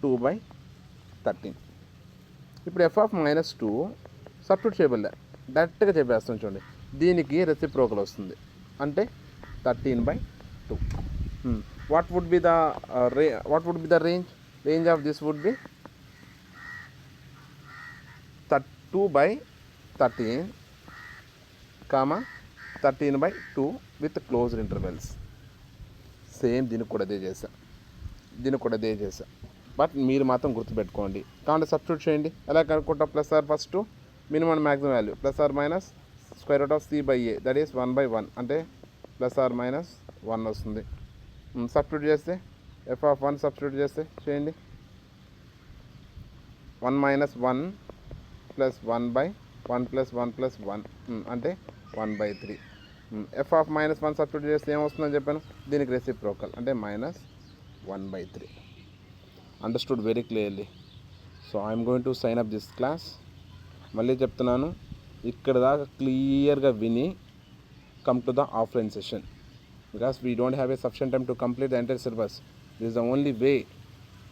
2/13. ఇప్పుడు f of -2 substitute చేయబడలే, డైరెక్ట్గా చెప్పేస్తాం. చూడండి, దీనికి రెసిప్రోకల్ వస్తుంది అంటే 13/2. what would be the range of this would be 2/13 comma 13/2 with closed intervals. Same దీనికి కూడా అదే చేసా, బట్ మీరు మాత్రం గుర్తుపెట్టుకోండి. కాబట్టి సబ్స్టిట్యూట్ చేయండి. ఎలా కనుక్కుంటాం? Plus or first minimum and maximum value ±√c/a, that is 1/1 అంటే ±1 వస్తుంది. సబ్స్టిట్యూట్ చేస్తే f of 1 సబ్స్టిట్యూట్ చేయండి. 1 - 1 + 1/1 + 1 + 1 అంటే 1/3. f of -1 సబ్స్టిట్యూట్ చేస్తే ఏమొస్తుందని చెప్పాను? దీనికి రెసిప్రోకల్ అంటే -1/3. Understood very clearly. So I'm going to sign up this class. మళ్ళీ చెప్తున్నాను, ఇక్కడ దాకా క్లియర్గా విని come to the offline session, because we don't have a sufficient time to complete the entire syllabus. This is the only way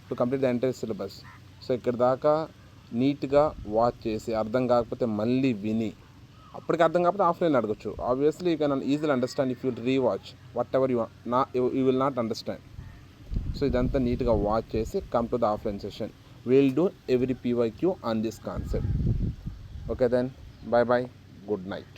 to complete the entire syllabus. So ఇక్కడ దాకా నీట్గా watch చేసి అర్థం కాకపోతే మళ్ళీ విని, అప్పటికి అర్థం కాకపోతే ఆఫ్లైన్ అడగచ్చు. Obviously you can easily understand if you rewatch what ever you will not understand. So ఇదంతా నీట్గా వాచ్ చేసి come to the offline session. Will do every PYQ on this concept. Okay then, bye, good night.